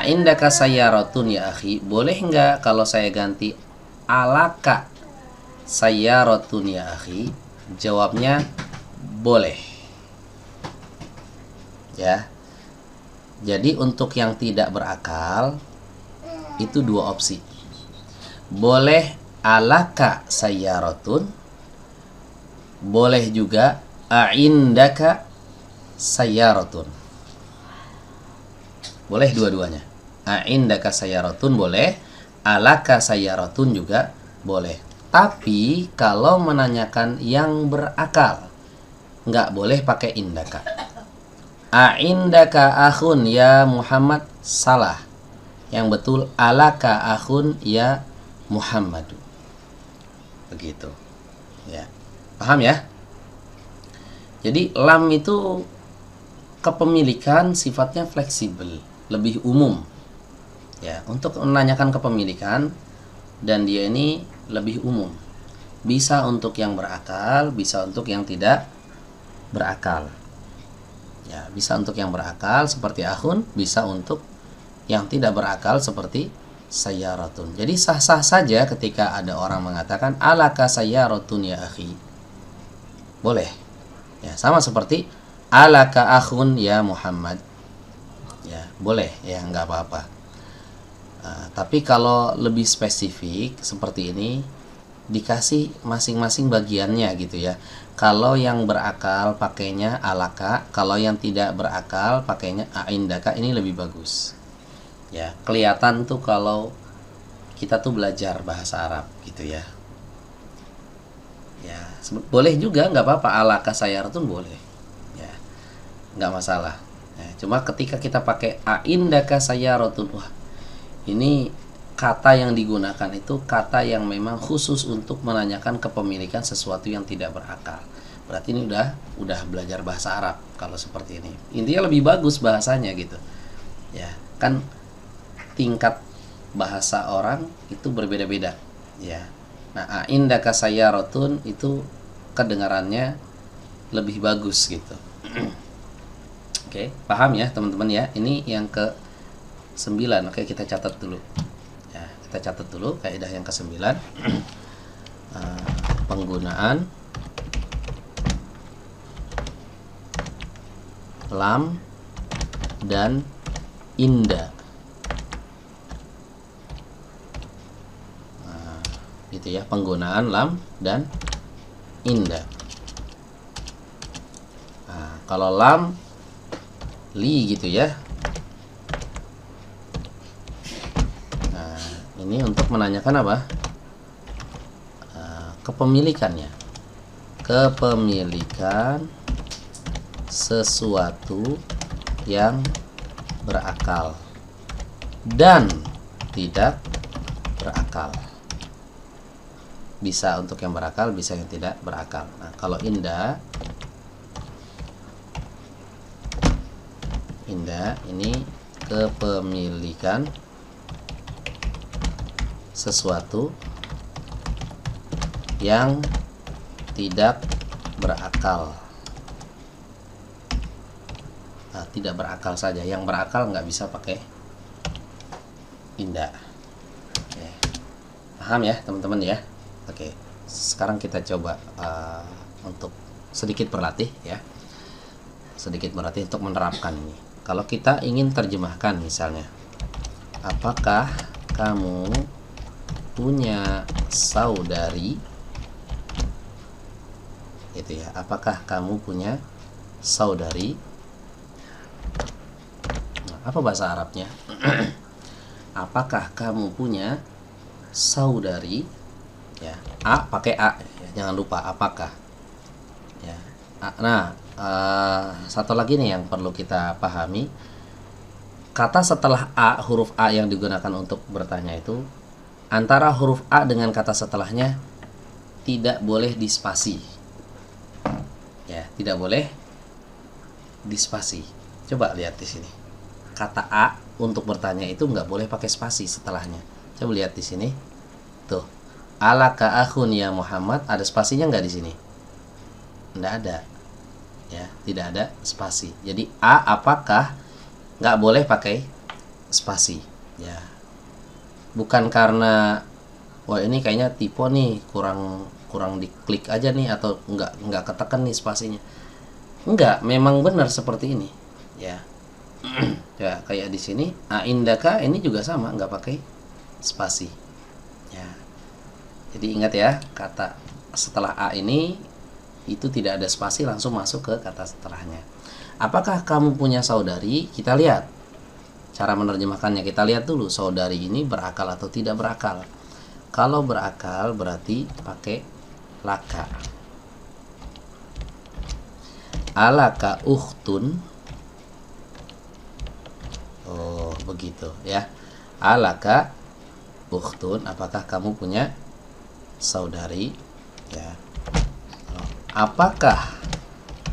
indaka sayyaratun ya akhi, boleh nggak kalau saya ganti alaka sayyaratun ya akhi? Jawabnya boleh. Ya. Jadi untuk yang tidak berakal itu dua opsi. Boleh alaka sayyaratun, boleh juga indaka sayyaratun. Boleh dua-duanya. Indaka sayyaratun boleh, alaka sayyaratun juga boleh. Tapi kalau menanyakan yang berakal, nggak boleh pakai indaka. Indaka akhun ya Muhammad, salah. Yang betul alaka akhun ya Muhammadu. Begitu. Ya. Paham ya? Jadi lam itu kepemilikan sifatnya fleksibel, lebih umum. Ya, untuk menanyakan kepemilikan dan dia ini lebih umum. Bisa untuk yang berakal, bisa untuk yang tidak berakal. Ya, bisa untuk yang berakal seperti akhun, bisa untuk yang tidak berakal seperti sayyaratun. Jadi sah-sah saja ketika ada orang mengatakan alaka sayyaratun ya akhi. Boleh. Ya, sama seperti alaka akhun ya Muhammad. Ya, boleh ya, nggak apa-apa. Tapi kalau lebih spesifik seperti ini dikasih masing-masing bagiannya gitu ya. Kalau yang berakal pakainya alaka, kalau yang tidak berakal pakainya indaka, ini lebih bagus. Ya, kelihatan tuh kalau kita tuh belajar bahasa Arab gitu ya. Ya, boleh juga nggak apa-apa alaka sayyaratun boleh. Ya, nggak masalah. Ya, cuma ketika kita pakai indaka sayyaratun, wah, ini kata yang digunakan itu kata yang memang khusus untuk menanyakan kepemilikan sesuatu yang tidak berakal. Berarti ini udah belajar bahasa Arab kalau seperti ini. Intinya lebih bagus bahasanya gitu. Ya, kan tingkat bahasa orang itu berbeda-beda. Ya. Nah, indaka sayyaratun itu kedengarannya lebih bagus gitu. Oke, paham ya teman-teman ya? Ini yang ke-9. Oke, kita catat dulu. Kita catat dulu kaidah yang ke-9. Penggunaan lam dan inda. Gitu ya, penggunaan lam dan inda. Kalau lam li gitu ya. Ini untuk menanyakan apa? Kepemilikannya. Kepemilikan sesuatu yang berakal dan tidak berakal. Bisa untuk yang berakal, bisa yang tidak berakal. Nah, kalau inda ini kepemilikan sesuatu yang tidak berakal. Tidak berakal saja, yang berakal nggak bisa pakai inda. Oke. Paham ya teman-teman ya? Oke, sekarang kita coba untuk sedikit berlatih ya, sedikit berlatih untuk menerapkan ini. Kalau kita ingin terjemahkan misalnya, apakah kamu punya saudari? Itu ya, apakah kamu punya saudari? Nah, apa bahasa Arabnya? Apakah kamu punya saudari? Ya, pakai a, ya, jangan lupa apakah. Ya. Nah, satu lagi nih yang perlu kita pahami, kata setelah a, huruf a yang digunakan untuk bertanya itu antara huruf a dengan kata setelahnya tidak boleh dispasi. Ya, tidak boleh dispasi. Coba lihat di sini. Kata a untuk bertanya itu nggak boleh pakai spasi setelahnya. Coba lihat di sini. Tuh. Alaka akhun ya Muhammad, ada spasinya nggak di sini? Nggak ada, ya, tidak ada spasi. Jadi apakah nggak boleh pakai spasi, ya. Bukan karena wah ini kayaknya tipe nih, kurang diklik aja nih, atau nggak ketekan nih spasinya. Enggak, memang benar seperti ini, ya. Ya, kayak di sini indaka ini juga sama, nggak pakai spasi, ya. Jadi ingat ya, kata setelah a ini itu tidak ada spasi, langsung masuk ke kata setelahnya. Apakah kamu punya saudari? Kita lihat cara menerjemahkannya. Kita lihat dulu, saudari ini berakal atau tidak berakal. Kalau berakal berarti pakai laka. Alaka ukhtun. Oh, begitu ya. Alaka ukhtun, apakah kamu punya saudari, ya. Apakah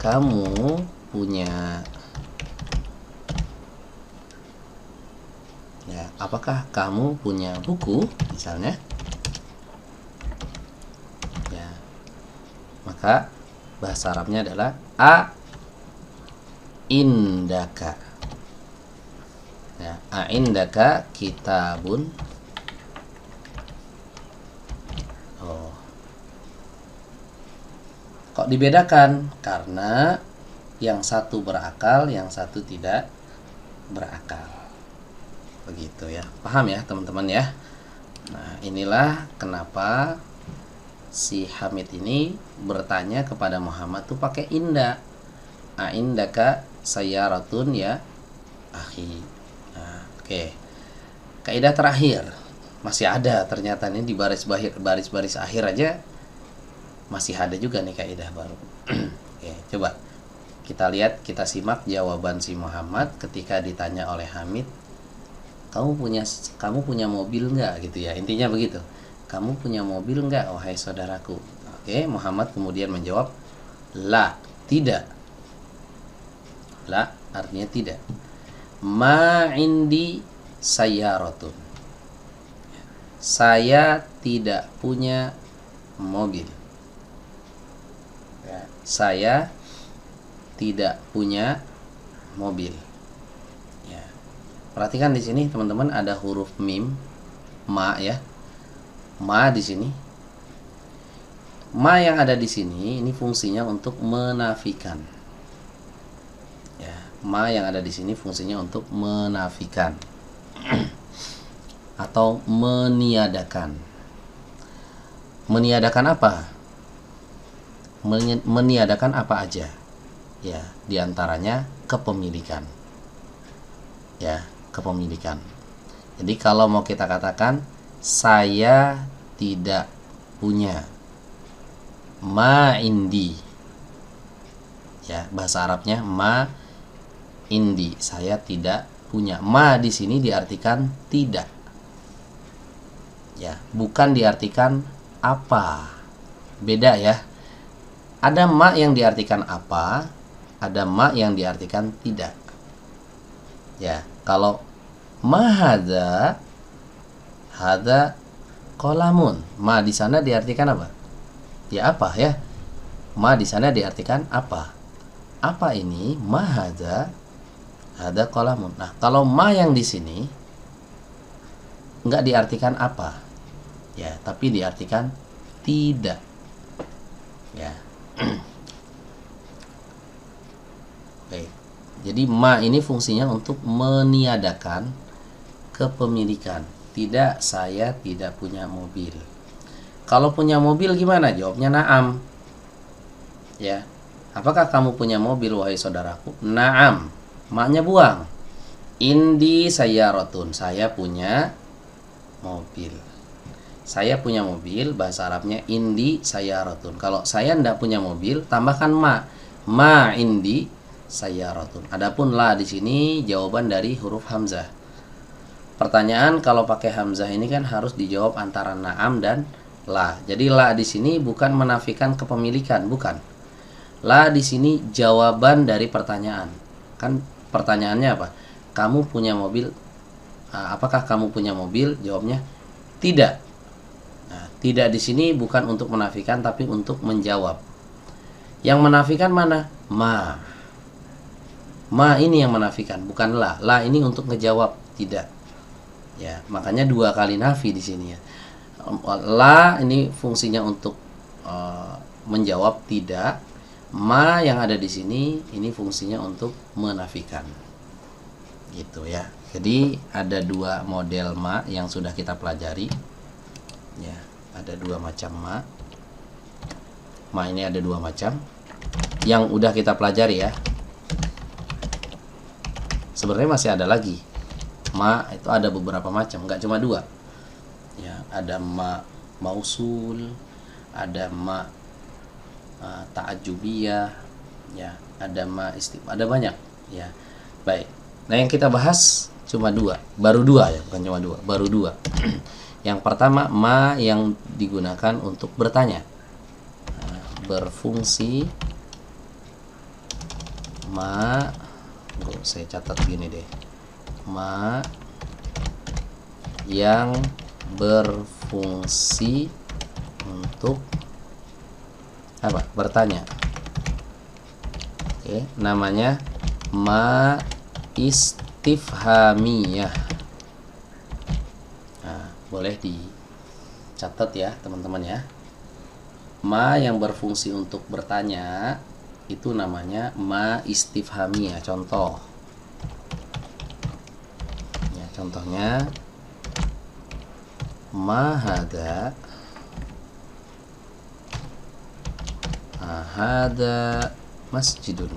kamu punya, ya, apakah kamu punya buku misalnya, ya, maka bahasa Arabnya adalah indaka, ya, indaka kitabun. Oh, kok dibedakan? Karena yang satu berakal, yang satu tidak berakal. Begitu ya. Paham ya teman-teman ya? Nah, inilah kenapa si Hamid ini bertanya kepada Muhammad tuh pakai inda. Indaka sayyaratun ya akhi. Nah, oke. Kaidah terakhir. Masih ada ternyata nih di baris-baris akhir aja masih ada juga nih kaidah baru. Oke, coba kita lihat, kita simak jawaban si Muhammad ketika ditanya oleh Hamid, kamu punya mobil nggak, gitu ya, intinya begitu. Kamu punya mobil nggak, wahai saudaraku? Oke, Muhammad kemudian menjawab, la, tidak. La artinya tidak. Ma indi sayyaratun, saya tidak punya mobil. Ya, saya tidak punya mobil. Ya. Perhatikan di sini teman-teman, ada huruf mim, ma ya. Ma di sini. Ma yang ada di sini ini fungsinya untuk menafikan. Ya, ma yang ada di sini fungsinya untuk menafikan atau meniadakan. Meniadakan apa? Meniadakan apa aja? Ya, diantaranya kepemilikan. Ya, kepemilikan. Jadi kalau mau kita katakan saya tidak punya, ma indi. Ya, bahasa Arabnya ma indi, saya tidak punya. Ma di sini diartikan tidak. Ya, bukan diartikan apa. Beda ya. Ada ma yang diartikan apa, ada ma yang diartikan tidak. Ya, kalau ma hadza, hadza qalamun. Ma di sana diartikan apa? Ya apa ya? Ma di sana diartikan apa? Apa ini? Ma hadza, hadza qalamun. Nah, kalau ma yang di sini enggak diartikan apa. Ya, tapi diartikan tidak. Ya. Baik. Jadi ma ini fungsinya untuk meniadakan kepemilikan. Tidak, saya tidak punya mobil. Kalau punya mobil gimana? Jawabnya na'am. Ya. Apakah kamu punya mobil, wahai saudaraku? Na'am. Ma-nya buang. Indi sayyaratun, saya punya mobil. Saya punya mobil, bahasa Arabnya indi sayyaratun. Kalau saya tidak punya mobil, tambahkan ma. Ma indi sayyaratun. Adapun la di sini jawaban dari huruf hamzah. Pertanyaan kalau pakai hamzah ini kan harus dijawab antara na'am dan la. Jadi la di sini bukan menafikan kepemilikan, bukan. La di sini jawaban dari pertanyaan. Kan pertanyaannya apa? Kamu punya mobil? Apakah kamu punya mobil? Jawabnya tidak. Nah, Tidak di sini bukan untuk menafikan tapi untuk menjawab. Yang menafikan mana? Ma. Ma ini yang menafikan, bukan la. La ini untuk ngejawab, tidak. Ya, makanya 2 kali nafi di sini ya. La ini fungsinya untuk menjawab tidak. Ma yang ada di sini ini fungsinya untuk menafikan. Gitu ya. Jadi ada 2 model ma yang sudah kita pelajari. Ya, ada 2 macam ma. Ma ini ada 2 macam yang udah kita pelajari ya. Sebenarnya masih ada lagi. Ma itu ada beberapa macam, nggak cuma 2. Ya, ada ma mausul, ada ma ta'ajjubiyah, ya, ada ma ada banyak ya. Baik. Nah, yang kita bahas cuma 2, baru 2 ya, bukan cuma 2, baru 2. Yang pertama ma yang digunakan untuk bertanya. Berfungsi ma, saya catat gini deh, ma yang berfungsi untuk apa? Bertanya. Oke, namanya ma istifhamiyah. Nah, boleh dicatat ya teman-teman ya. Ma yang berfungsi untuk bertanya itu namanya ma istifhamiyah. Contoh ya, contohnya ma hada, hada masjidun.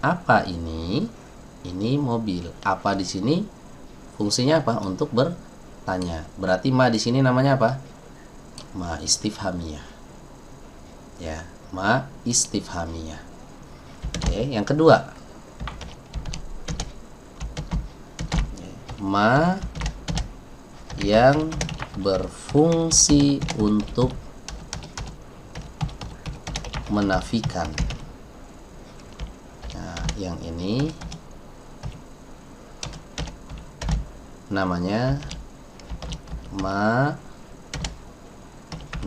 Apa ini? Ini mobil. Apa di sini fungsinya apa? Untuk bertanya. Berarti ma di sini namanya apa? Ma istifhamiyah. Ya, ma istifhamiyah. Oke, yang kedua. Ma yang berfungsi untuk menafikan. Nah, yang ini namanya ma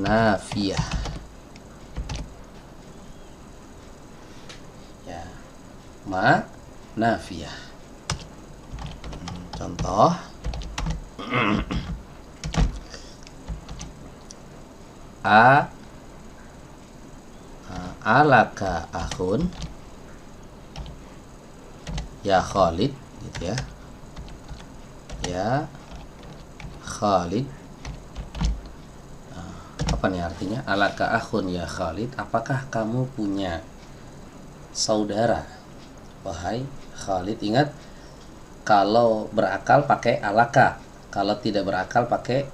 nafiyah. Ya, ma nafiyah. Contoh alaka akhun ya Khalid, gitu ya. Ya Khalid, apa nih artinya? Alaka akhun ya Khalid, apakah kamu punya saudara wahai Khalid? Ingat, kalau berakal pakai alaka, kalau tidak berakal pakai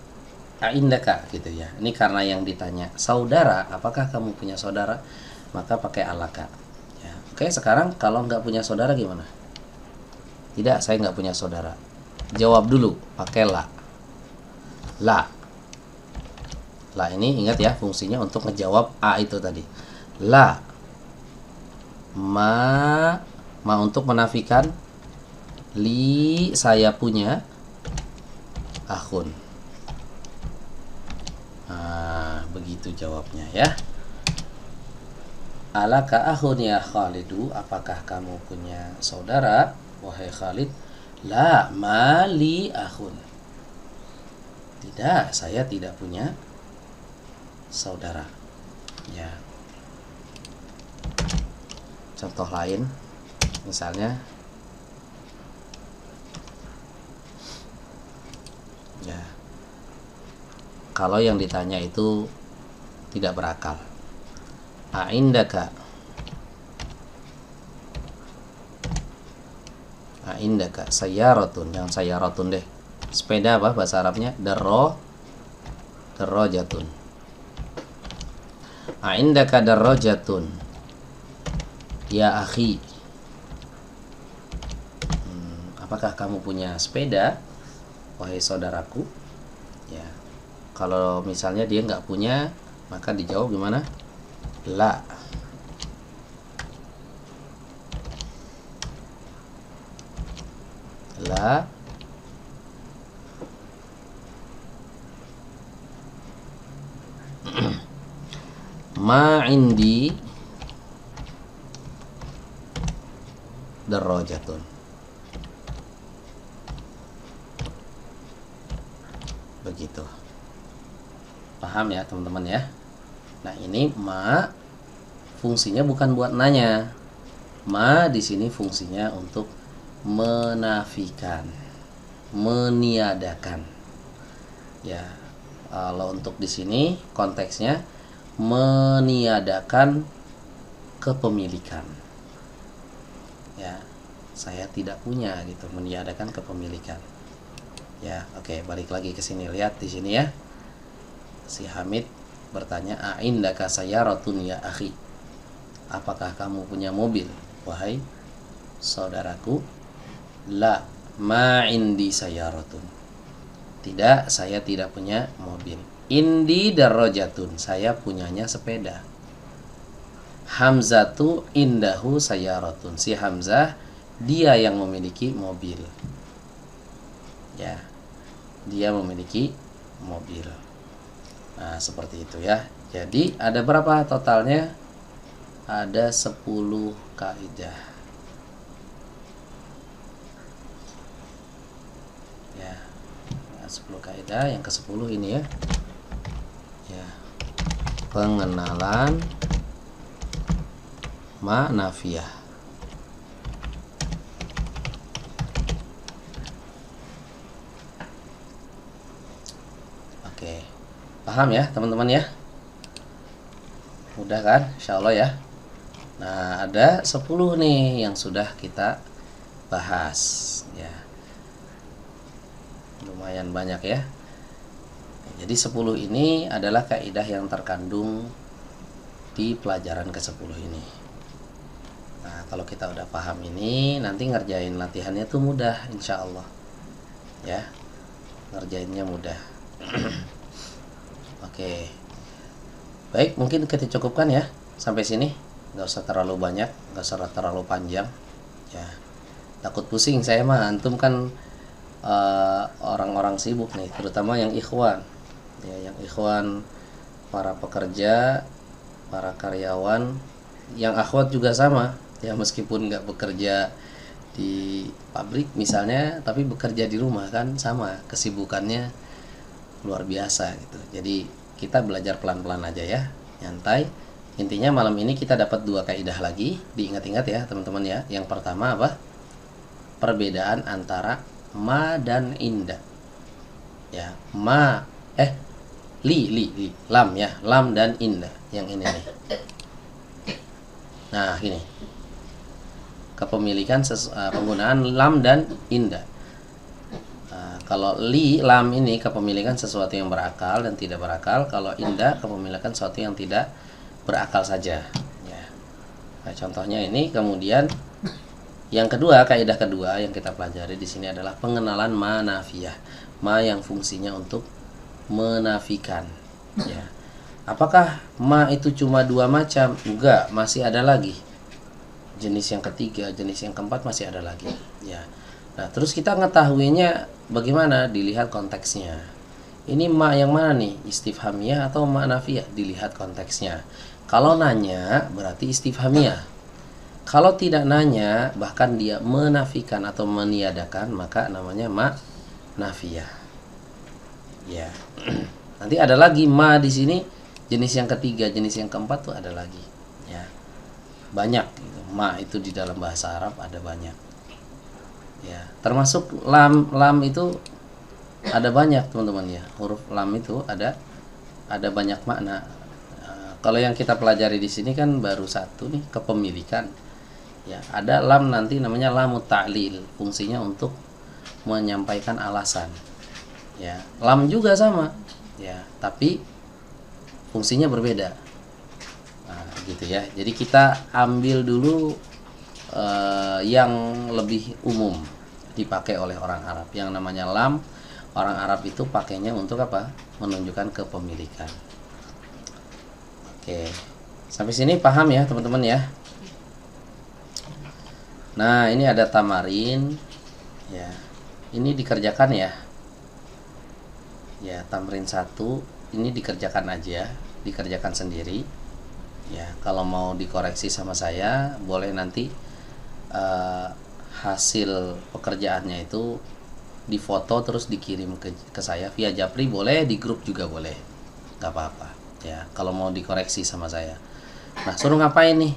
aindaka, gitu ya. Ini karena yang ditanya saudara, apakah kamu punya saudara, maka pakai alaka ya. Oke, sekarang kalau nggak punya saudara gimana? Tidak, saya nggak punya saudara. Jawab dulu pakai la. La ini ingat ya, fungsinya untuk ngejawab a itu tadi. La. Ma untuk menafikan. Li, saya punya akhun. Nah, begitu jawabnya ya. Alaka akhun ya Khalidu, apakah kamu punya saudara wahai Khalid? La, mali akhun. Tidak, saya tidak punya saudara. Ya. Contoh lain, misalnya, ya, kalau yang ditanya itu tidak berakal. Aindaka sayyaratun, yang sayyaratun deh. Sepeda apa bahasa Arabnya? Darrajatun. Aindaka darrajatun ya akhi. Apakah kamu punya sepeda wahai saudaraku? Ya. Kalau misalnya dia nggak punya, maka dijawab gimana? La. La ma indi darajatun. Begitu. Paham ya teman-teman ya? Nah, ini ma fungsinya bukan buat nanya. Ma di sini fungsinya untuk menafikan, meniadakan. Ya, kalau untuk di sini konteksnya meniadakan kepemilikan. Ya, saya tidak punya gitu, meniadakan kepemilikan. Ya, oke, balik lagi ke sini, lihat di sini ya. Si Hamid bertanya, "A'indaka sayyaratun ya akhi?" Apakah kamu punya mobil, wahai saudaraku? La, ma indi sayyaratun. Tidak, saya tidak punya mobil. Indi darajatun, saya punyanya sepeda. Hamzatu indahu sayyaratun. Si Hamzah dia yang memiliki mobil. Ya. Dia memiliki mobil. Nah, seperti itu ya. Jadi ada berapa totalnya? Ada 10 kaidah. Ya. 10 kaidah, yang ke-10 ini ya. Ya. Pengenalan ma nafiyah. Oke. Paham ya, teman-teman ya? Mudah kan? Insyaallah ya. Nah, ada 10 nih yang sudah kita bahas ya. Lumayan banyak ya. Jadi 10 ini adalah kaidah yang terkandung di pelajaran ke-10 ini. Nah, kalau kita udah paham ini, nanti ngerjain latihannya tuh mudah insyaallah. Ya. Ngerjainnya mudah. Oke. Baik, mungkin kita cukupkan ya sampai sini. Nggak usah terlalu banyak, nggak usah terlalu panjang. Ya. Takut pusing saya mah, antum kan orang-orang sibuk nih, terutama yang ikhwan. Ya, yang ikhwan, para pekerja, para karyawan, yang akhwat juga sama. Ya, meskipun nggak bekerja di pabrik misalnya, tapi bekerja di rumah kan sama, kesibukannya luar biasa gitu. Jadi kita belajar pelan-pelan aja ya, nyantai. Intinya malam ini kita dapat 2 kaidah lagi. Diingat-ingat ya teman-teman ya. Yang pertama apa? Perbedaan antara ma dan inda. Ya, ma li lam ya, lam dan inda. Yang ini nih. Nah, gini. Kepemilikan penggunaan lam dan inda. Kalau lam ini kepemilikan sesuatu yang berakal dan tidak berakal. Kalau inda kepemilikan sesuatu yang tidak berakal saja ya. Nah, contohnya ini. Kemudian yang kedua, kaidah kedua yang kita pelajari di sini adalah pengenalan ma nafiyah. Ma yang fungsinya untuk menafikan ya. Apakah ma itu cuma 2 macam? Enggak, masih ada lagi. Jenis yang ketiga, jenis yang keempat masih ada lagi ya. Nah, terus kita ngetahuinya bagaimana? Dilihat konteksnya. Ini ma yang mana nih? Istifhamiyah atau ma nafiyah? Dilihat konteksnya. Kalau nanya berarti istifhamiyah. Kalau tidak nanya, bahkan dia menafikan atau meniadakan, maka namanya ma nafiyah. Ya. Nanti ada lagi ma di sini, jenis yang ketiga, jenis yang keempat tuh ada lagi. Ya. Banyak gitu. Ma itu di dalam bahasa Arab ada banyak. Ya, termasuk lam itu ada banyak teman-teman ya. Huruf lam itu ada banyak makna. Kalau yang kita pelajari di sini kan baru satu nih, kepemilikan. Ya, ada lam nanti namanya lamut ta'lil, fungsinya untuk menyampaikan alasan. Ya, lam juga sama. Ya, tapi fungsinya berbeda. Nah, gitu ya. Jadi kita ambil dulu yang lebih umum dipakai oleh orang Arab. Yang namanya lam, orang Arab itu pakainya untuk apa? Menunjukkan kepemilikan. Oke, sampai sini paham ya teman-teman ya. Nah, ini ada tamarin ya. Ini dikerjakan ya. Ya, tamrin 1 ini dikerjakan aja, dikerjakan sendiri Ya, kalau mau dikoreksi sama saya, boleh nanti hasil pekerjaannya itu difoto terus dikirim ke saya via Japri, boleh, di grup juga boleh, nggak apa-apa ya kalau mau dikoreksi sama saya. Nah, suruh ngapain nih?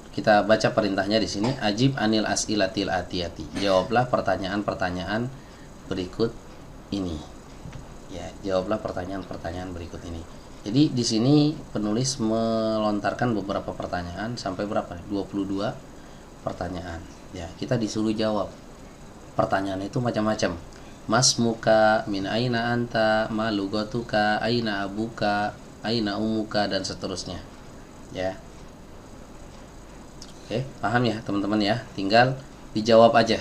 Kita baca perintahnya di sini. Ajib anil as'ilatil atiyati, jawablah pertanyaan-pertanyaan berikut ini. Ya, jawablah pertanyaan-pertanyaan berikut ini. Jadi di sini penulis melontarkan beberapa pertanyaan sampai berapa? 22 pertanyaan. Ya, kita disuruh jawab. Pertanyaan itu macam-macam. Mas muka, min aina anta, ma lugatuka, aina abuka, aina umuka, dan seterusnya. Ya. Oke, paham ya teman-teman ya? Tinggal dijawab aja.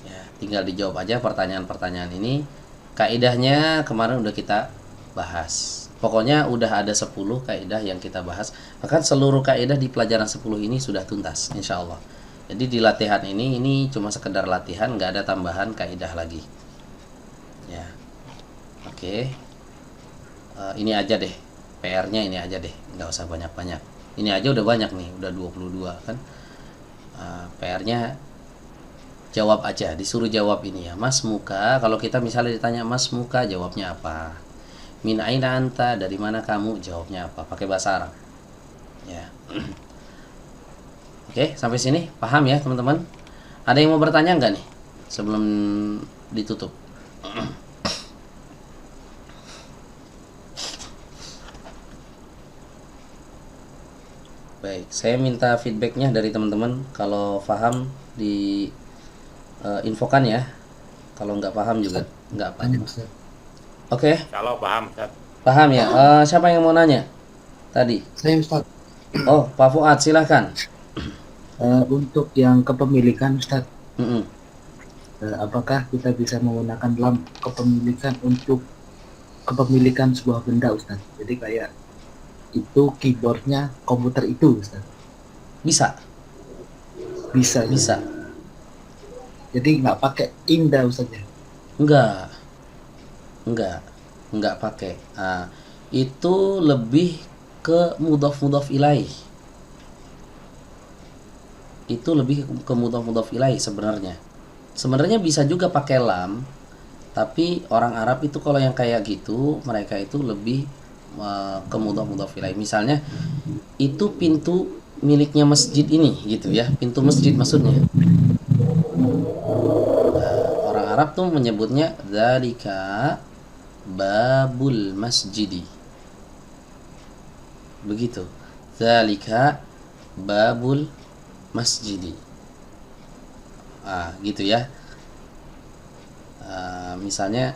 Ya, tinggal dijawab aja pertanyaan-pertanyaan ini. Kaidahnya kemarin udah kita bahas. Pokoknya udah ada 10 kaidah yang kita bahas. Bahkan seluruh kaidah di pelajaran 10 ini sudah tuntas, insya Allah. Jadi di latihan ini cuma sekedar latihan, nggak ada tambahan kaidah lagi. Ya, oke. Ini aja deh, PR-nya ini aja deh, nggak usah banyak-banyak. Ini aja udah banyak nih, udah 22 kan. PR-nya jawab aja, disuruh jawab ini ya. Mas muka, kalau kita misalnya ditanya Mas muka, jawabnya apa? Min aina anta, dari mana kamu, jawabnya apa? Pakai bahasa Arab. Ya. Oke, sampai sini paham ya teman-teman? Ada yang mau bertanya nggak nih sebelum ditutup? Baik, saya minta feedbacknya dari teman-teman. Kalau paham di infokan ya. Kalau nggak paham juga nggak apa. Oke. Kalau paham, Ustaz. Paham ya. Siapa yang mau nanya tadi? Saya Ustaz, Oh, Pak Fuad, silahkan. untuk yang kepemilikan Ustaz, Mm-mm. apakah kita bisa menggunakan lam kepemilikan untuk kepemilikan sebuah benda Ustaz? Jadi kayak itu keyboardnya komputer itu Ustaz. Bisa, Bisa. Ustaz. bisa. Jadi nggak pakai indah Ustaz ya? Enggak, enggak, enggak pakai. Itu lebih ke mudhaf ilaih. Itu lebih ke mudhaf ilaih sebenarnya. Sebenarnya bisa juga pakai lam, tapi orang Arab itu kalau yang kayak gitu, mereka itu lebih ke mudhaf ilaih. Misalnya itu pintu miliknya masjid ini gitu ya, pintu masjid maksudnya. Orang Arab tuh menyebutnya dzalika babul masjidi. Begitu. Dzalika babul masjidi. Gitu ya. Misalnya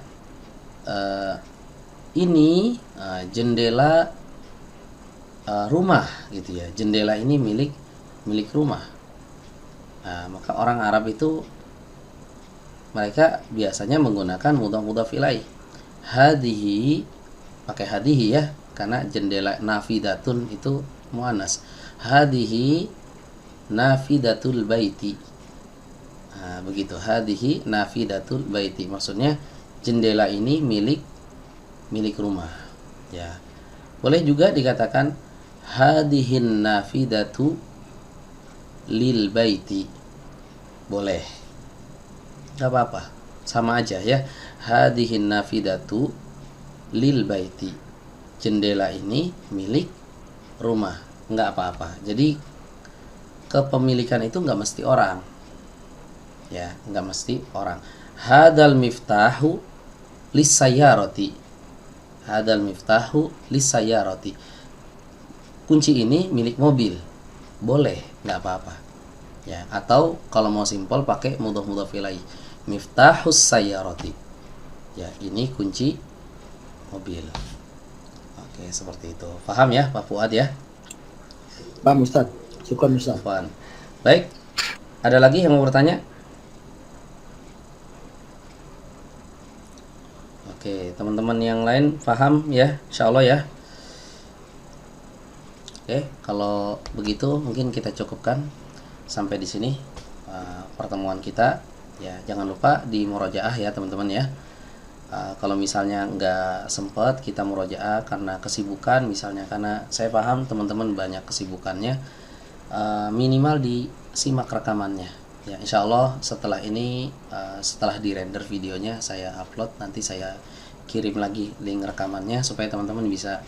ini jendela rumah gitu ya. Jendela ini milik rumah. Maka orang Arab itu mereka biasanya menggunakan mudhaf ilaih. Hadihi, pakai hadihi ya, karena jendela nafidatun itu muannas. Hadihi nafidatul baiti. Begitu, hadihi nafidatul baiti, maksudnya jendela ini milik rumah ya. Boleh juga dikatakan hadihin nafidatu lil baiti, boleh, nggak apa-apa, sama aja ya. Hadihin nafidatu lil baiti, jendela ini milik rumah, nggak apa-apa. Jadi kepemilikan itu nggak mesti orang ya, nggak mesti orang. Hadal miftahu lisayaroti, hadal miftahu lisayaroti, kunci ini milik mobil, boleh, nggak apa-apa ya. Atau kalau mau simpel pakai mudhaf ilaih, miftahus sayaroti ya, ini kunci mobil. Oke, seperti itu. Paham ya Pak Fuad ya? Paham Ustaz. Syukur Ustaz. Paham. Baik, ada lagi yang mau bertanya? Oke, teman-teman yang lain paham ya, insya Allah ya. Oke, kalau begitu mungkin kita cukupkan sampai di sini pertemuan kita ya. Jangan lupa di murojaah ya teman-teman ya. Kalau misalnya nggak sempat kita murojaah karena kesibukan misalnya, karena saya paham teman-teman banyak kesibukannya, minimal disimak rekamannya ya. Insya Allah setelah ini, setelah di render videonya saya upload, nanti saya kirim lagi link rekamannya supaya teman-teman bisa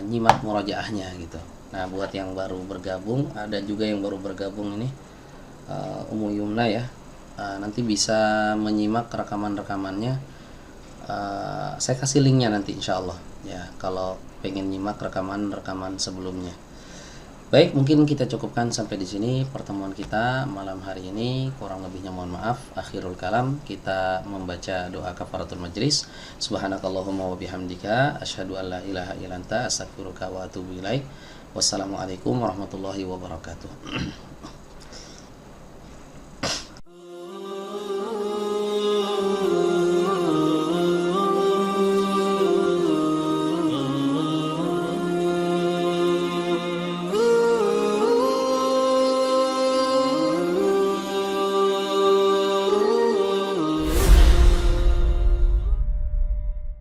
nyimak murojaahnya gitu. Nah buat yang baru bergabung, ada juga yang baru bergabung ini, Umu Yumna ya, nanti bisa menyimak rekaman-rekamannya. Saya kasih linknya nanti insya Allah ya, kalau pengen nyimak rekaman-rekaman sebelumnya. Baik, mungkin kita cukupkan sampai di sini pertemuan kita malam hari ini. Kurang lebihnya mohon maaf. Akhirul kalam, kita membaca doa kafaratul majlis. Subhanakallahumma wa bihamdika asyhadu an la ilaha illa anta astaghfiruka wa atubu ilaik. Wassalamualaikum warahmatullahi wabarakatuh.